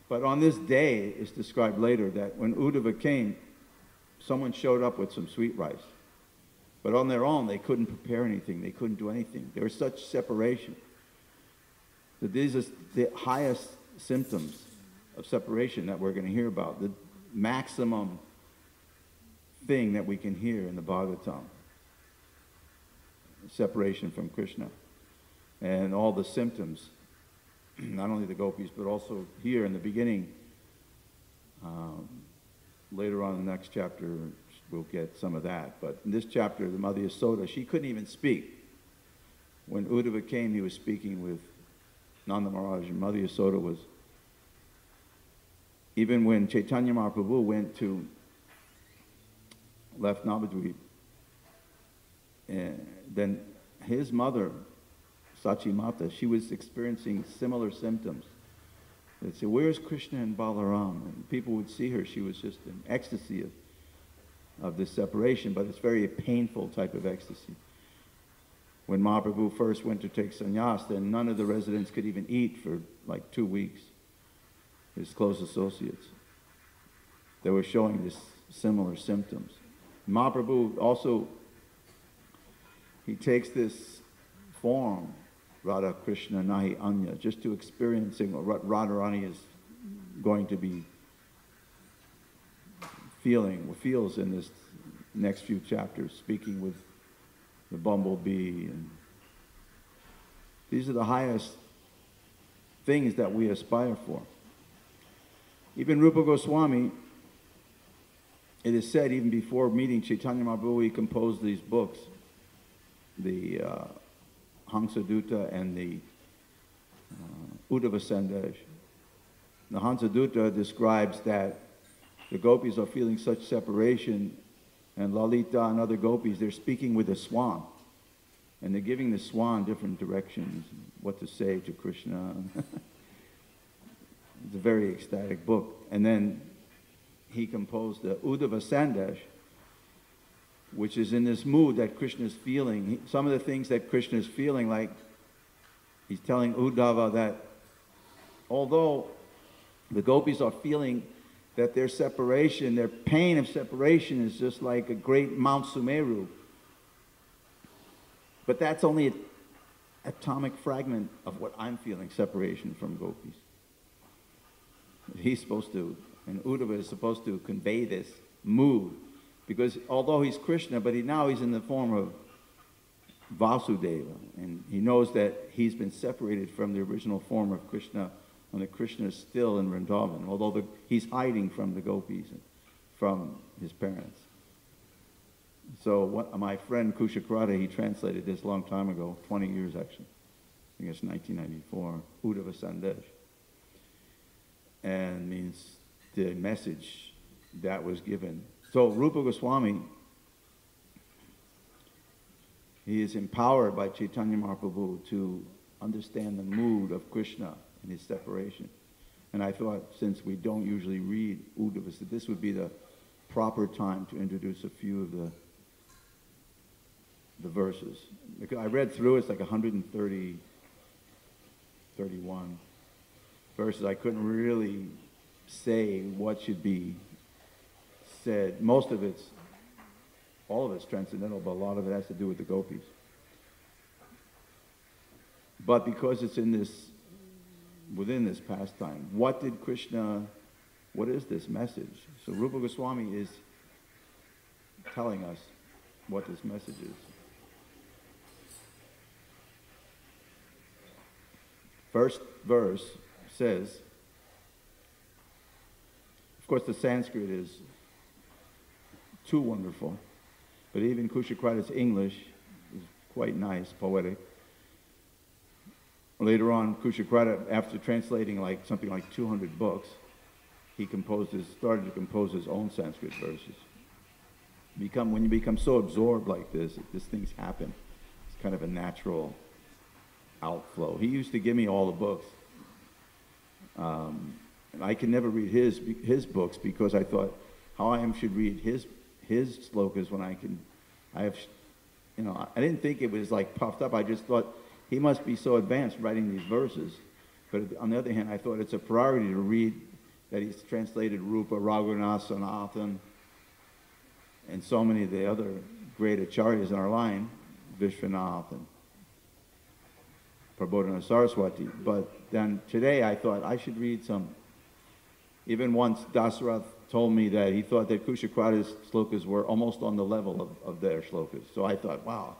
But on this day, it's described later that when Uddhava came, someone showed up with some sweet rice. But on their own, they couldn't prepare anything. They couldn't do anything. There was such separation. So these are the highest symptoms of separation that we're going to hear about. The maximum thing that we can hear in the Bhagavatam. Separation from Krishna. And all the symptoms, not only the gopis, but also here in the beginning. Later on in the next chapter, we'll get some of that. But in this chapter, the Mother Yasoda, she couldn't even speak. When Uddhava came, he was speaking with Nanda Maharaj, and Mother Yasoda was... Even when Chaitanya Mahaprabhu left Navadvip, and then his mother, Sachi Mata, she was experiencing similar symptoms. They'd say, where's Krishna and Balaram? And people would see her, she was just in ecstasy of this separation, but it's very painful type of ecstasy. When Mahaprabhu first went to take sannyas, then none of the residents could even eat for like 2 weeks. His close associates. They were showing this similar symptoms. Mahaprabhu also, he takes this form, Radha Krishna Nahi Anya, just to experiencing what Radharani is going to be feels in this next few chapters, speaking with the bumblebee. And these are the highest things that we aspire for. Even Rupa Goswami, it is said, even before meeting Chaitanya Mahaprabhu, he composed these books, the Hansadutta and the Uddhava Sandej. The Hansadutta describes that the gopis are feeling such separation, and Lalita and other gopis, they're speaking with the swan. And they're giving the swan different directions, what to say to Krishna. It's a very ecstatic book. And then he composed the Uddhava Sandesh, which is in this mood that Krishna is feeling. Some of the things that Krishna is feeling, like he's telling Uddhava that although the gopis are feeling that their separation, their pain of separation is just like a great Mount Sumeru, but that's only an atomic fragment of what I'm feeling, separation from gopis. He's supposed to, and Uddhava is supposed to convey this mood, because although he's Krishna, but now he's in the form of Vasudeva, and he knows that he's been separated from the original form of Krishna, and that Krishna is still in Vrindavan, although he's hiding from the gopis and from his parents. So my friend Kushakrata, he translated this a long time ago, 20 years actually. I think it's 1994, Uddhava Sandesh. And means the message that was given. So Rupa Goswami, he is empowered by Chaitanya Mahaprabhu to understand the mood of Krishna and his separation. And I thought, since we don't usually read Uddhava, that this would be the proper time to introduce a few of the verses. Because I read through, it's like 130, 31 verses. I couldn't really say what should be said. All of it's transcendental, but a lot of it has to do with the gopis. But because it's in this within this pastime. What did Krishna, what is this message? So Rupa Goswami is telling us what this message is. First verse says, of course the Sanskrit is too wonderful, but even Kushakrata's English is quite nice, poetic. Later on, Kushakrata, after translating something like 200 books, he started to compose his own Sanskrit verses. When you become so absorbed like this, these things happen. It's kind of a natural outflow. He used to give me all the books. And I could never read his books because I thought how I should read his slokas when I didn't think it was like puffed up. I just thought he must be so advanced writing these verses. But on the other hand, I thought it's a priority to read that he's translated Rupa, Raghunath, Sanatan, and so many of the other great acharyas in our line, Vishwanath and Prabodhana Saraswati. But then today I thought I should read some. Even once Dasarath told me that he thought that Kushakrata's slokas were almost on the level of their slokas. So I thought, wow,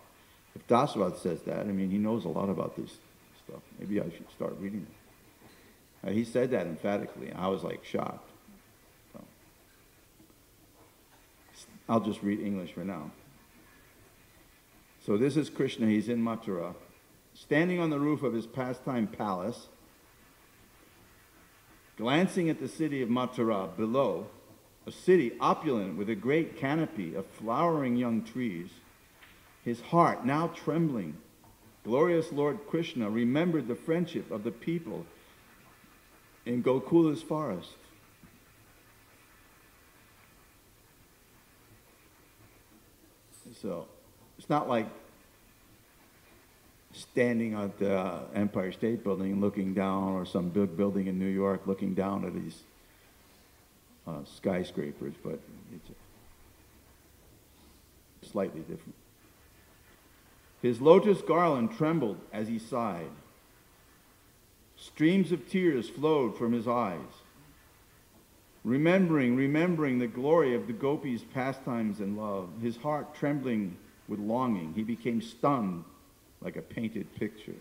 if Dasarath says that, he knows a lot about this stuff. Maybe I should start reading it. He said that emphatically. I was like shocked. So, I'll just read English for now. So this is Krishna. He's in Mathura, standing on the roof of his pastime palace, glancing at the city of Mathura below, a city opulent with a great canopy of flowering young trees. His heart now trembling, glorious Lord Krishna remembered the friendship of the people in Gokula's forest. So it's not like standing at the Empire State Building looking down, or some big building in New York looking down at these skyscrapers, but it's slightly different. His lotus garland trembled as he sighed. Streams of tears flowed from his eyes. Remembering the glory of the gopis' pastimes and love, his heart trembling with longing, he became stunned like a painted picture.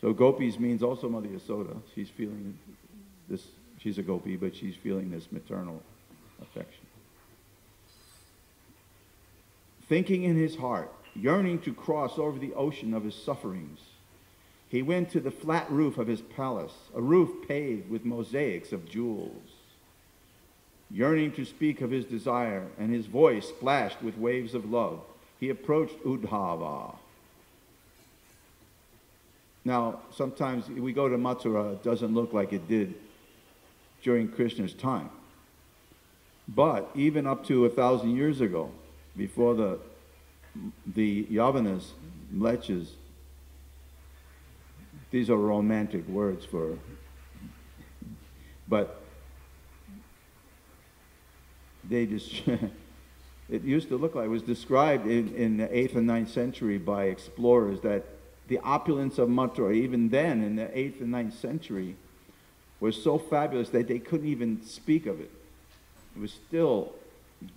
So gopis means also Mother Yasoda. She's feeling this, she's a gopi, but she's feeling this maternal affection. Thinking in his heart, yearning to cross over the ocean of his sufferings, he went to the flat roof of his palace, a roof paved with mosaics of jewels. Yearning to speak of his desire, and his voice splashed with waves of love, he approached Uddhava. Now, sometimes we go to Mathura, it doesn't look like it did during Krishna's time. But even up to 1,000 years ago, before the Yavanas, Mlechas, these are romantic words for, but they just, it used to look like, it was described in the 8th and 9th century by explorers that the opulence of Mathura, even then in the 8th and 9th century, was so fabulous that they couldn't even speak of it. It was still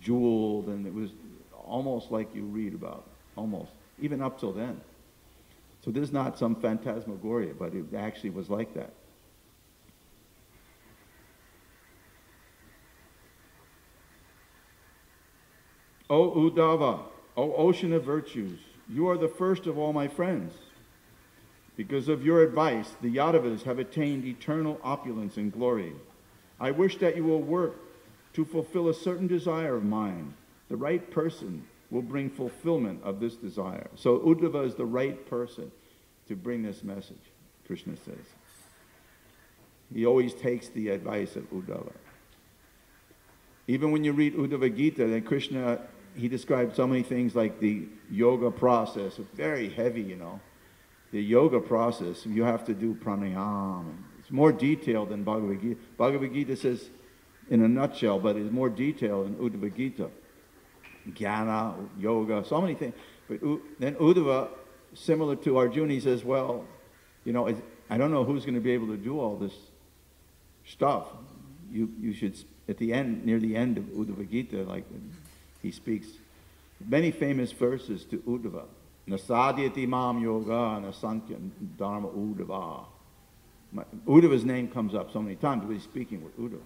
jeweled, and it was almost like you read about, almost, even up till then. So this is not some phantasmagoria, but it actually was like that. O Uddhava, O ocean of virtues, you are the first of all my friends. Because of your advice, the Yadavas have attained eternal opulence and glory. I wish that you will work to fulfill a certain desire of mine. The right person will bring fulfillment of this desire. So Uddhava is the right person to bring this message, Krishna says. He always takes the advice of Uddhava. Even when you read Uddhava Gita, then Krishna, he described so many things like the yoga process, very heavy, you know. The yoga process, you have to do pranayama. It's more detailed than Bhagavad Gita. Bhagavad Gita says in a nutshell, but it's more detailed in Uddhava Gita. Jnana, yoga, so many things. But then Uddhava, similar to Arjuna, he says, well, you know, I don't know who's going to be able to do all this stuff. You should, at the end, near the end of Uddhava Gita, like he speaks many famous verses to Uddhava. Nasadyati mam yoga nasantya dharma Uddhava. Uddhava's name comes up so many times because he's speaking with Uddhava.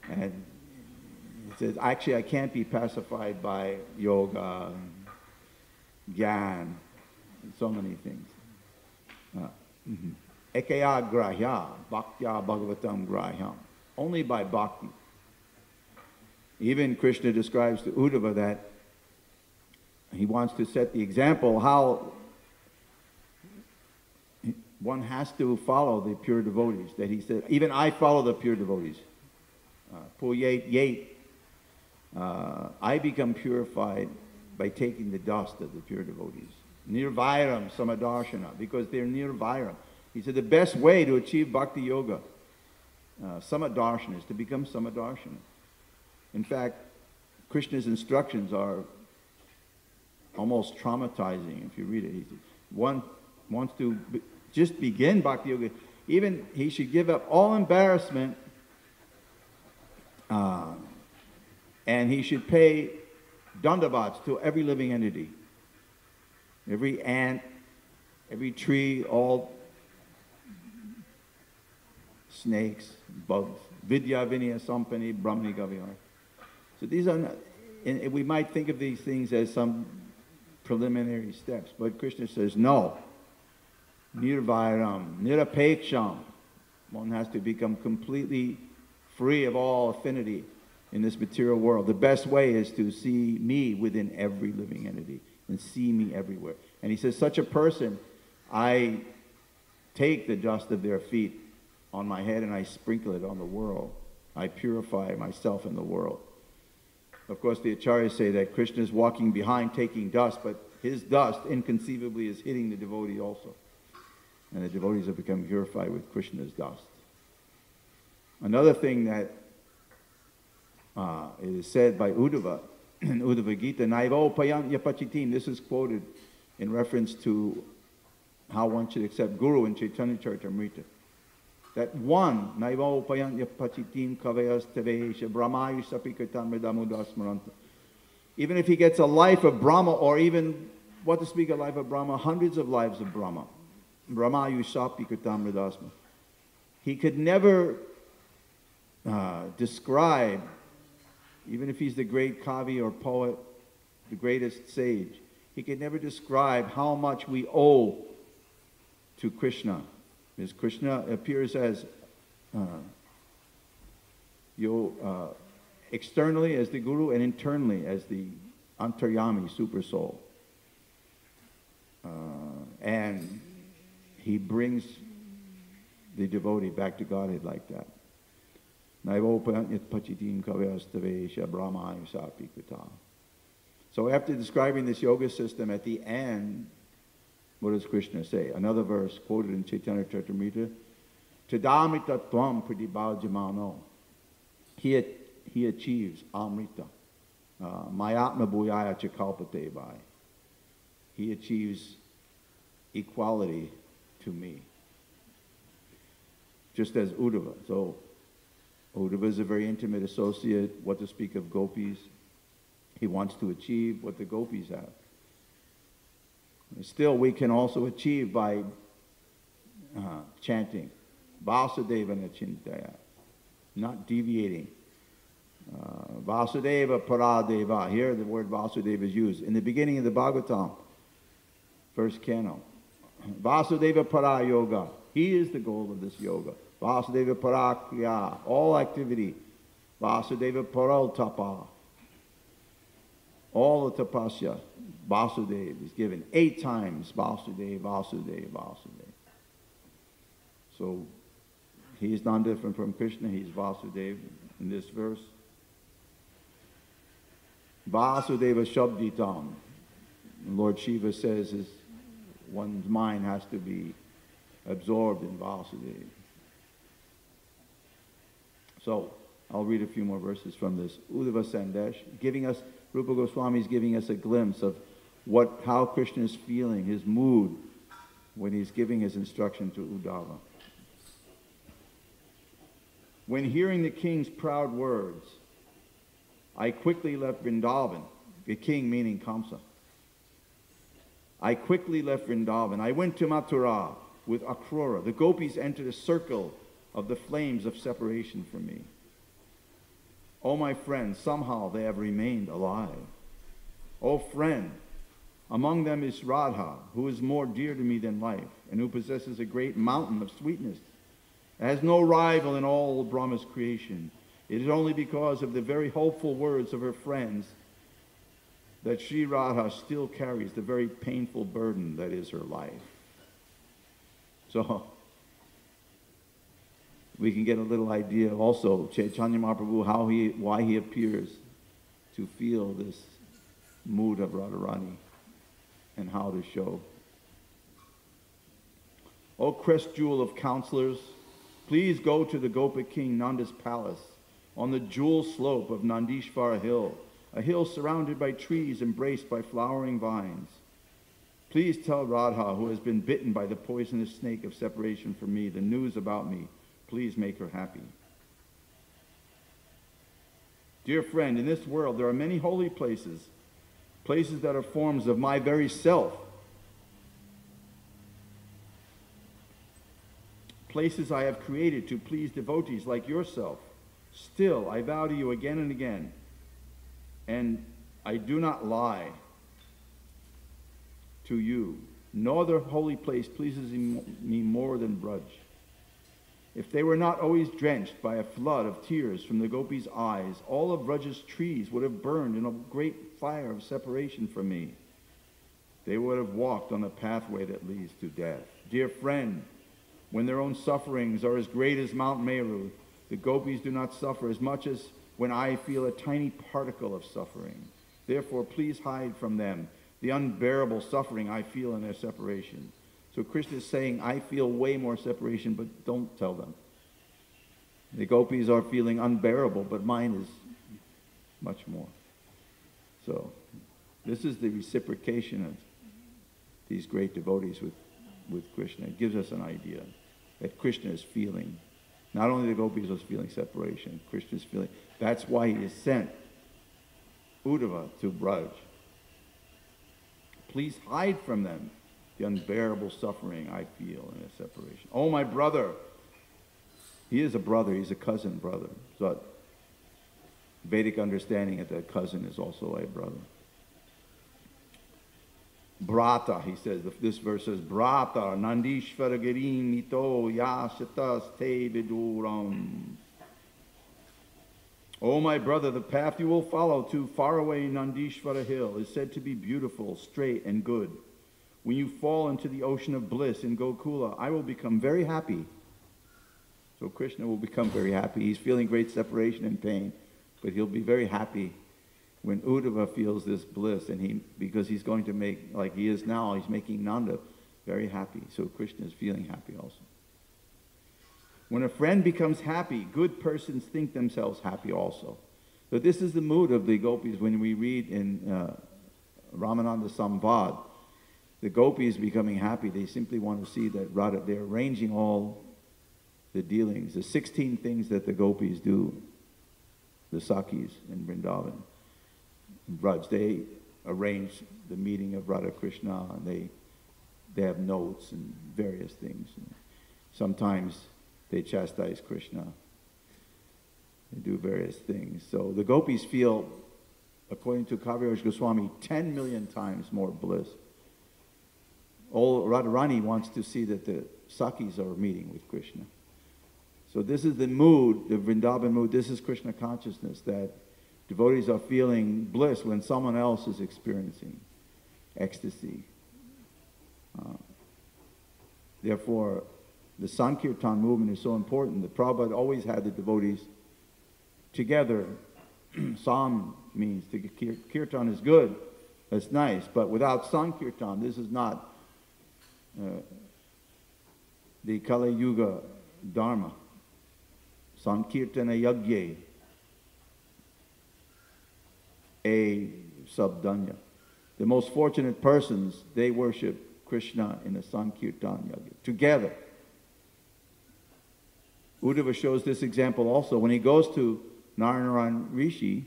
And he says, actually, I can't be pacified by yoga, gyan, and so many things. Ekaya grahya, bhaktya bhagavatam grahyam. Only by bhakti. Even Krishna describes to Uddhava that he wants to set the example how one has to follow the pure devotees. That he said, even I follow the pure devotees. I become purified by taking the dust of the pure devotees. Nirvairam samadarshana, because they're nirvairam. He said the best way to achieve bhakti yoga, samadarshana, is to become samadarshana. In fact, Krishna's instructions are almost traumatizing if you read it. He said, one wants to just begin bhakti yoga. Even he should give up all embarrassment and he should pay dandavats to every living entity. Every ant, every tree, all snakes, bugs. Vidya vinaya sampani brahmani gavyar. So these are not, and we might think of these things as some preliminary steps, but Krishna says no. Nirvairam, nirapeksham. One has to become completely free of all affinity in this material world. The best way is to see me within every living entity and see me everywhere. And he says, such a person, I take the dust of their feet on my head and I sprinkle it on the world. I purify myself in the world. Of course, the acharyas say that Krishna is walking behind taking dust, but his dust inconceivably is hitting the devotee also. And the devotees have become purified with Krishna's dust. Another thing that it is said by Uddhava in Uddhava Gita, Naivo payant yapachitim. This is quoted in reference to how one should accept Guru in Chaitanya Charitamrita. That one, Naivo payant yapachitim kavayas tevesha brahmayu sapi kirtan mridamudasmaranta. Even if he gets a life of Brahma, or even, what to speak, a life of Brahma, hundreds of lives of Brahma. Brahmayu sapi kirtan mridasma. He could never describe, even if he's the great kavi or poet, the greatest sage, he could never describe how much we owe to Krishna. Because Krishna appears as externally as the Guru and internally as the Antaryami, super soul. And he brings the devotee back to Godhead like that. So after describing this yoga system, at the end, what does Krishna say? Another verse quoted in Chaitanya Charitamrita, Tadamrita tvam pratibhajamano. He achieves amrita. Mayatma bhuyaya chakalpate vai. He achieves equality to me. Just as Uddhava. So Uddhava is a very intimate associate, what to speak of gopis. He wants to achieve what the gopis have. Still, we can also achieve by chanting Vasudeva Nachintaya, not deviating. Vasudeva Paradeva. Here the word Vasudeva is used. In the beginning of the Bhagavatam, first canto. Vasudeva Para Yoga. He is the goal of this yoga. Vasudeva Parakriya. All activity. Vasudeva Paral Tapa. All the tapasya. Vasudeva is given 8 times. Vasudeva, Vasudeva, Vasudeva. So he is not different from Krishna. He is Vasudeva in this verse. Vasudeva Shabditam. Lord Shiva says one's mind has to be absorbed in Vasudeva. So I'll read a few more verses from this. Uddhava Sandesh, giving us, Rupa Goswami is giving us a glimpse of how Krishna is feeling, his mood when he's giving his instruction to Uddhava. When hearing the king's proud words, I quickly left Vrindavan, the king meaning Kamsa. I quickly left Vrindavan. I went to Mathura with Akrura. The gopis entered a circle of the flames of separation from me. Oh, my friend, somehow they have remained alive. Oh, friend, among them is Radha, who is more dear to me than life, and who possesses a great mountain of sweetness. It has no rival in all Brahma's creation. It is only because of the very hopeful words of her friends that Sri Radha still carries the very painful burden that is her life. So, we can get a little idea also, Chaitanya Mahaprabhu, why he appears to feel this mood of Radharani and how to show. O crest jewel of counselors, please go to the Gopa king Nanda's palace on the jewel slope of Nandishvara hill, a hill surrounded by trees embraced by flowering vines. Please tell Radha, who has been bitten by the poisonous snake of separation from me, the news about me. Please make her happy. Dear friend, in this world there are many holy places, places that are forms of my very self, places I have created to please devotees like yourself. Still, I vow to you again and again, and I do not lie to you, no other holy place pleases me more than Braj. If they were not always drenched by a flood of tears from the gopis' eyes, all of Braj's trees would have burned in a great fire of separation from me. They would have walked on a pathway that leads to death. Dear friend, when their own sufferings are as great as Mount Meru, the gopis do not suffer as much as when I feel a tiny particle of suffering. Therefore, please hide from them the unbearable suffering I feel in their separation. So Krishna is saying, I feel way more separation, but don't tell them. The gopis are feeling unbearable, but mine is much more. So this is the reciprocation of these great devotees with Krishna. It gives us an idea that Krishna is feeling. Not only the gopis are feeling separation, Krishna is feeling. That's why he has sent Uddhava to Braj. Please hide from them the unbearable suffering I feel in a separation. Oh, my brother. He is a brother. He's a cousin brother. So Vedic understanding that a cousin is also a brother. Brata, he says, this verse says, Brata, Nandishvara Girim Mito Yashatas Te Viduram. Oh, my brother, the path you will follow to faraway Nandishvara hill is said to be beautiful, straight, and good. When you fall into the ocean of bliss in Gokula, I will become very happy. So Krishna will become very happy. He's feeling great separation and pain, but he'll be very happy when Uddhava feels this bliss, and because he's going to make, like he is now, he's making Nanda very happy. So Krishna is feeling happy also. When a friend becomes happy, good persons think themselves happy also. So this is the mood of the gopis when we read in Ramananda Samvad. The gopis becoming happy, they simply want to see that Radha, they're arranging all the dealings, the 16 things that the gopis do, the Sakhis in Vrindavan. In Braj, they arrange the meeting of Radha Krishna, and they have notes and various things. And sometimes they chastise Krishna. They do various things. So the gopis feel, according to Kaviraj Goswami, 10 million times more bliss. All Radharani wants to see that the Sakhis are meeting with Krishna. So this is the mood, the Vrindavan mood. This is Krishna consciousness, that devotees are feeling bliss when someone else is experiencing ecstasy. Therefore, the Sankirtan movement is so important. The Prabhupada always had the devotees together. Sam means Kirtan is good, that's nice, but without Sankirtan, this is not the Kali Yuga Dharma. Sankirtana Yagye, a Sabdanya. The most fortunate persons, they worship Krishna in the Sankirtan Yaga, together. Uddhava shows this example also. When he goes to Narayana Rishi,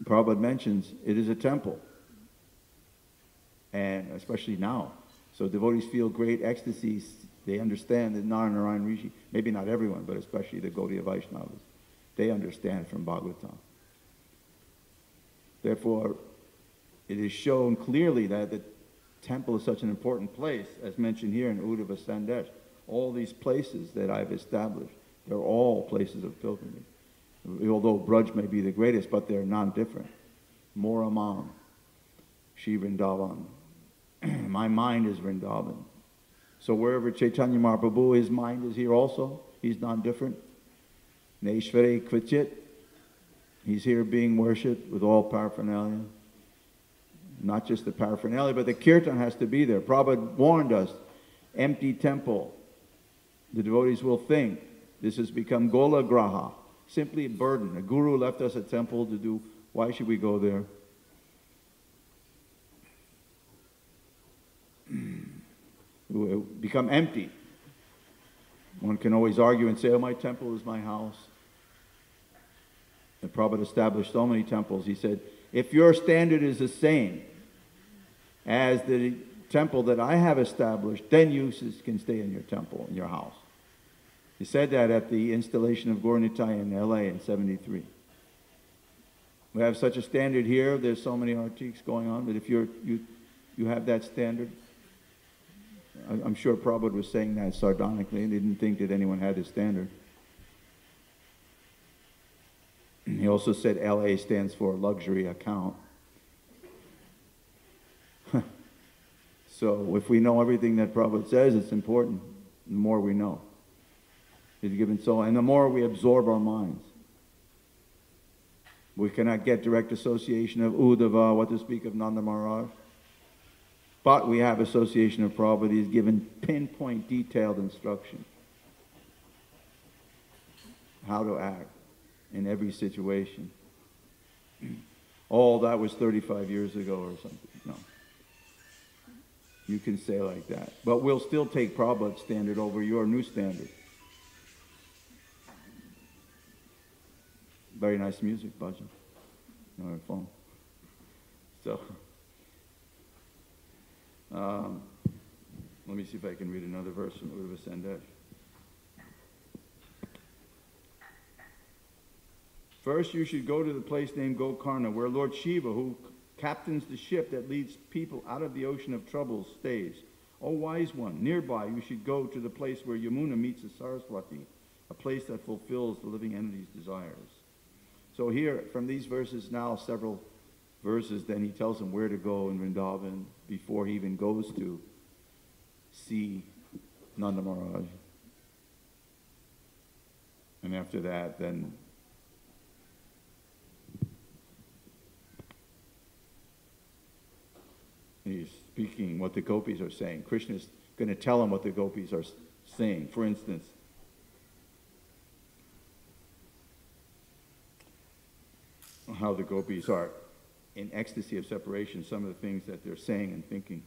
Prabhupada mentions it is a temple. And especially now. So devotees feel great ecstasy. They understand that Narayana Rishi, maybe not everyone, but especially the Gaudiya Vaishnavas, they understand from Bhagavatam. Therefore, it is shown clearly that the temple is such an important place, as mentioned here in Uddhava Sandesh. All these places that I've established, they're all places of pilgrimage. Although Braj may be the greatest, but they're non-different. Moramam, Shri Vrindavan. My mind is Vrindavan. So wherever Chaitanya Mahaprabhu, his mind is here also. He's non-different. Neshvare Kvachit. He's here being worshipped with all paraphernalia. Not just the paraphernalia, but the kirtan has to be there. Prabhupada warned us, empty temple. The devotees will think this has become Gola Graha, simply a burden. A guru left us a temple to do, why should we go there? Become empty. One can always argue and say, oh, my temple is my house. And Prabhupada established so many temples. He said, if your standard is the same as the temple that I have established, then you can stay in your temple, in your house. He said that at the installation of Gaur Nitai in LA in '73. We have such a standard here. There's so many artiques going on, but if you have that standard, I'm sure Prabhupada was saying that sardonically. He didn't think that anyone had his standard. He also said LA stands for luxury account. So if we know everything that Prabhupada says, it's important. The more we know. He's given so, and the more we absorb our minds. We cannot get direct association of Uddhava, what to speak of Nanda Maharaj. But we have association of Prabhupada. He's given pinpoint, detailed instruction. How to act in every situation. Oh, that was 35 years ago or something. No. You can say like that. But we'll still take Prabhupada's standard over your new standard. Very nice music, Bhajan. On our phone. So, let me see if I can read another verse from Uddhava Sandesh. First, you should go to the place named Gokarna, where Lord Shiva, who captains the ship that leads people out of the ocean of troubles, stays. O wise one, nearby you should go to the place where Yamuna meets the Saraswati, a place that fulfills the living entity's desires. So here, from these verses now, several verses, then he tells them where to go in Vrindavan before he even goes to see Nanda Maharaj. And after that, then he's speaking what the gopis are saying. Krishna's going to tell him what the gopis are saying. For instance, how the gopis are in ecstasy of separation, some of the things that they're saying and thinking.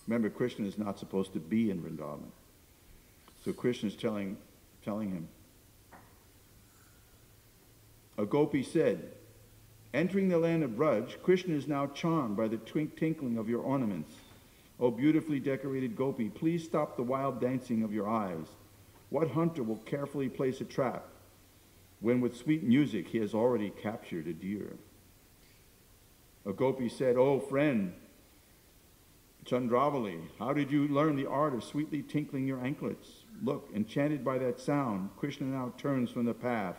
Remember, Krishna is not supposed to be in Vrindavan. So Krishna's telling him. A gopi said, entering the land of Braj, Krishna is now charmed by the tinkling of your ornaments. O beautifully decorated gopi, please stop the wild dancing of your eyes. What hunter will carefully place a trap when with sweet music he has already captured a deer? A gopi said, oh friend, Chandravali, how did you learn the art of sweetly tinkling your anklets? Look, enchanted by that sound, Krishna now turns from the path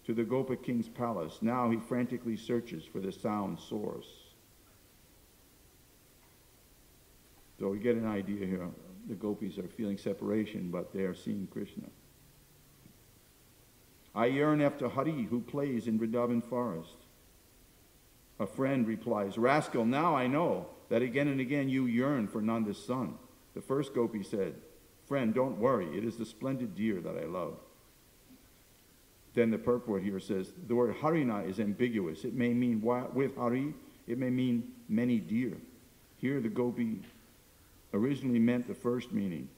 to the Gopa king's palace. Now he frantically searches for the sound source. So we get an idea here. The gopis are feeling separation, but they are seeing Krishna. I yearn after Hare, who plays in Vrindavan forest. A friend replies, rascal, now I know that again and again you yearn for Nanda's son. The first gopi said, friend, don't worry, it is the splendid deer that I love. Then the purport here says, the word Harina is ambiguous. It may mean with Hari it may mean many deer. Here the gopi originally meant the first meaning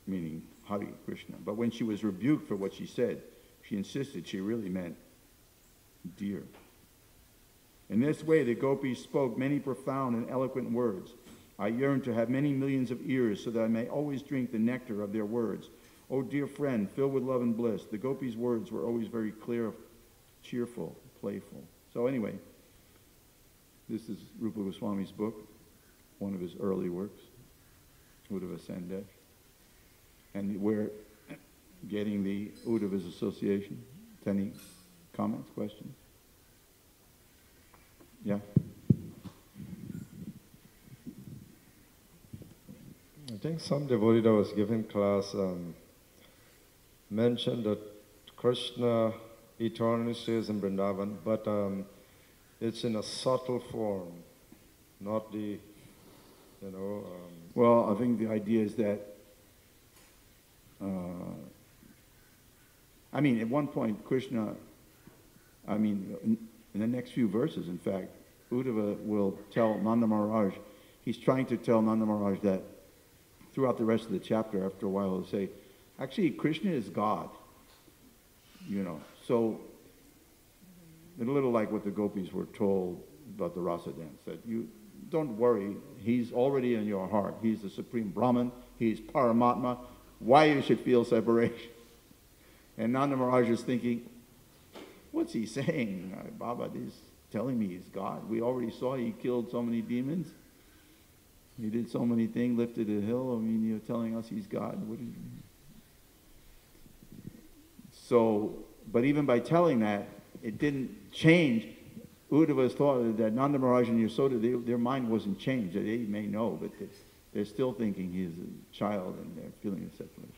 Hare Krishna. But when she was rebuked for what she said, she insisted she really meant deer. In this way, the gopis spoke many profound and eloquent words. I yearn to have many millions of ears so that I may always drink the nectar of their words. Oh, dear friend, filled with love and bliss. The gopis' words were always very clear, cheerful, playful. So anyway, this is Rupa Goswami's book, one of his early works, Uddhava Sandesh. And we're getting the Uddhava's Association. Any comments, questions? Yeah? I think some devotee that was giving class mentioned that Krishna eternally stays in Vrindavan, but it's in a subtle form, not the, Well, I think the idea is that, at one point, Krishna, in the next few verses, in fact, Uddhava will tell Nanda Maharaj, he's trying to tell Nanda Maharaj that throughout the rest of the chapter, after a while, he'll say, actually, Krishna is God, So, a little like what the gopis were told about the rasa dance, that you don't worry, he's already in your heart. He's the supreme Brahman, he's Paramatma. Why you should feel separation? And Nanda Maharaj is thinking, what's he saying? Baba is telling me he's God. We already saw he killed so many demons. He did so many things, lifted a hill. You're telling us he's God. So, but even by telling that, it didn't change Uddhava's thought that Nanda Maharaj and Yasoda, their mind wasn't changed. They may know, but they're still thinking he's a child and they're feeling a separation.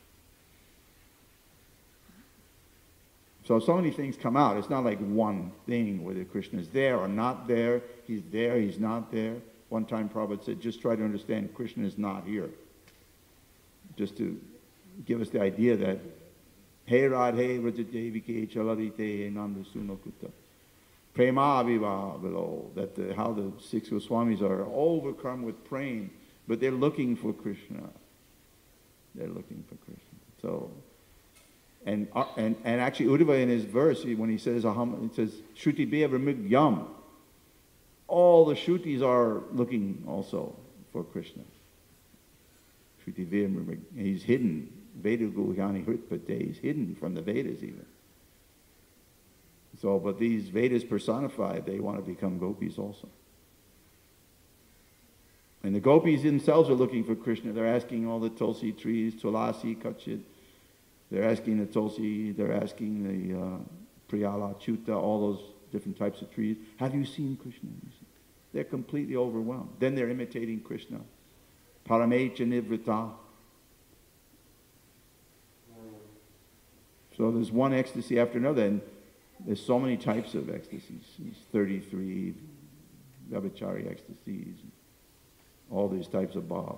So many things come out. It's not like one thing, whether Krishna is there or not there. He's there, he's not there. One time Prabhupada said, just try to understand Krishna is not here. Just to give us the idea that Hey Radhe Vrajadevike Chalarite Nanda Sunokutta. Prema Aviva below. That how the 6 Goswamis are overcome with praying, but they're looking for Krishna. They're looking for Krishna. So, and actually Uddhava in his verse, when he says Aham, it says Shruti Beva Yam. All the Shrutis are looking also for Krishna. Shruti Beva, he's hidden. Veda Guhyani Hritpate, he's hidden from the Vedas even. So, but these Vedas personified, they want to become gopis also. And the gopis themselves are looking for Krishna. They're asking all the tulsi trees, tulasi, kachit. They're asking the tulsi, they're asking the priyala, chuta, all those different types of trees. Have you seen Krishna? They're completely overwhelmed. Then they're imitating Krishna. Paramecha nivrita. So there's one ecstasy after another, and there's so many types of ecstasies. There's 33 Vyabhichari ecstasies, all these types of bhav.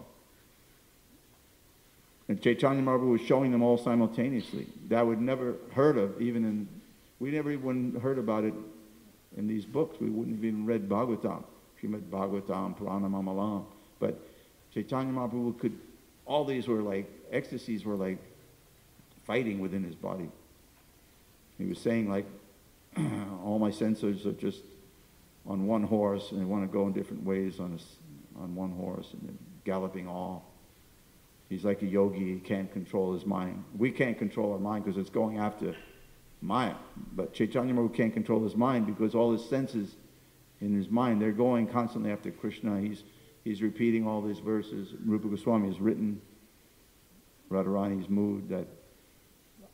And Chaitanya Mahaprabhu was showing them all simultaneously. That we'd never heard of, we never even heard about it in these books. We wouldn't have even read Bhagavatam, Srimad Bhagavatam, Purana Mamalam. But Chaitanya Mahaprabhu could, all these were like, ecstasies were like fighting within his body. He was saying like, all my senses are just on one horse and they want to go in different ways on one horse and then galloping all. He's like a yogi, he can't control his mind. We can't control our mind because it's going after Maya. But Chaitanya Mahaprabhu can't control his mind because all his senses in his mind, they're going constantly after Krishna. He's repeating all these verses. Rupa Goswami has written Radharani's mood that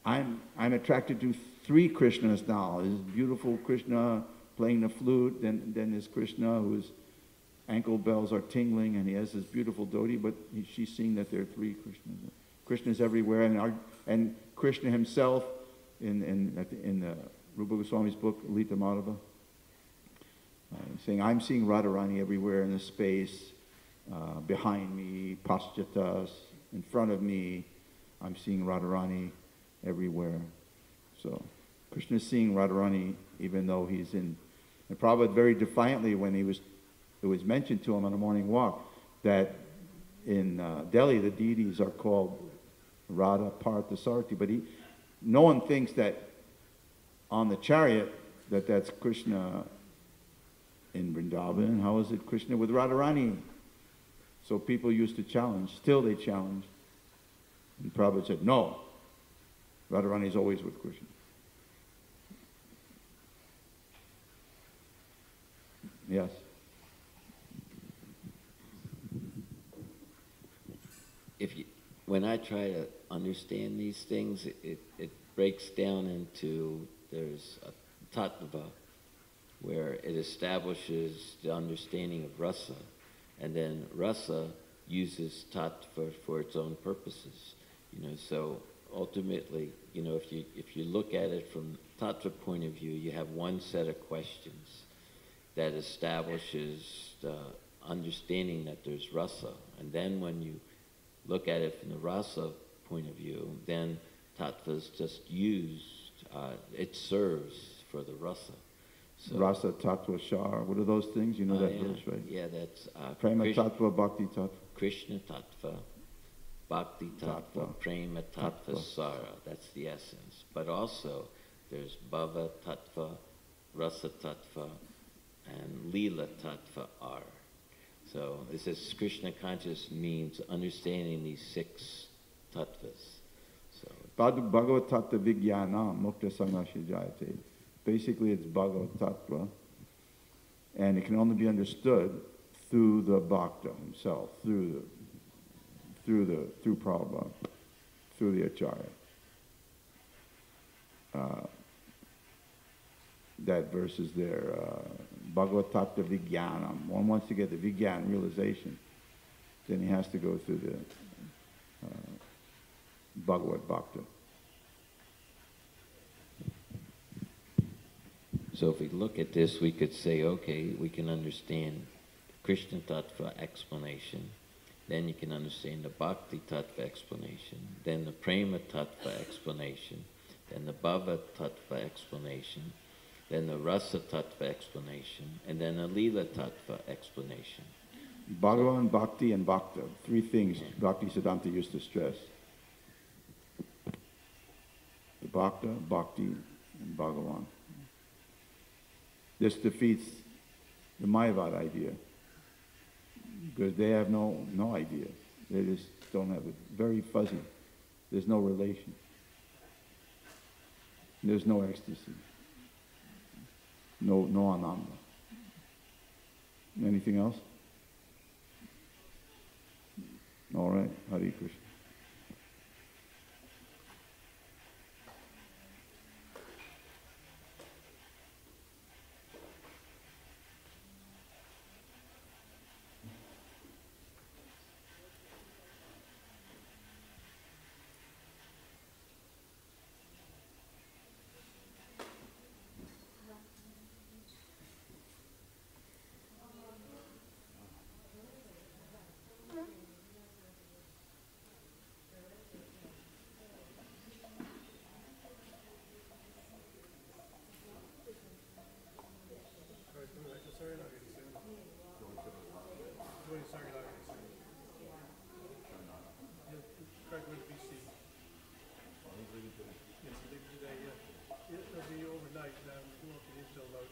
I'm attracted to 3 Krishnas now. There's beautiful Krishna playing the flute, then there's Krishna whose ankle bells are tingling, and he has this beautiful dhoti, but she's seeing that there are 3 Krishnas. Krishna's everywhere, and Krishna himself in Rupa Goswami's book, Lita Madhava, saying, I'm seeing Radharani everywhere in the space, behind me, paschyatas, in front of me, I'm seeing Radharani everywhere. So Krishna is seeing Radharani even though he's in. And Prabhupada very defiantly, when it was mentioned to him on a morning walk that in Delhi the deities are called Radha, Partha, Sarthi, but no one thinks that on the chariot that's Krishna in Vrindavan. How is it Krishna with Radharani? So people used to challenge, still they challenge. And Prabhupada said, no, Radharani is always with Krishna. Yes. When I try to understand these things, it breaks down into, there's a tattva, where it establishes the understanding of rasa, and then rasa uses tattva for its own purposes. So ultimately, if you look at it from tattva point of view, you have one set of questions that establishes the understanding that there's rasa. And then when you look at it from the rasa point of view, then tattva is just used, it serves for the rasa. So, rasa, tattva, shar, what are those things? You know that verse, right? Yeah, that's Prema tattva, bhakti tattva. Krishna tattva, bhakti tattva, prema tattva, sara. That's the essence. But also, there's bhava tattva, rasa tattva, and lila tattva are. So this is Krishna conscious means understanding these 6 tattvas. So Bhagavad tattva vijnana mukta sangashi jayate. Basically it's Bhagavad tattva, and it can only be understood through the bhakta himself, through Prabhupada, through the Acharya. That verse is there. Bhagavad tattva vijnanam. One wants to get the vijnan realization, then he has to go through the Bhagavad bhakta. So if we look at this, we could say, okay, we can understand Krishna tattva explanation, then you can understand the bhakti tattva explanation, then the prema tattva explanation, then the bhava tattva explanation, then the rasa tattva explanation, and then the lila tattva explanation. Bhagavan, bhakti, and bhakta. 3 things Bhakti Siddhanta used to stress. The bhakta, bhakti, and Bhagavan. This defeats the Mayavad idea, because they have no idea. They just don't have it. Very fuzzy. There's no relation. There's no ecstasy. No ananda. Anything else? All right. Hare Krishna. It'll be overnight now. We won't be until about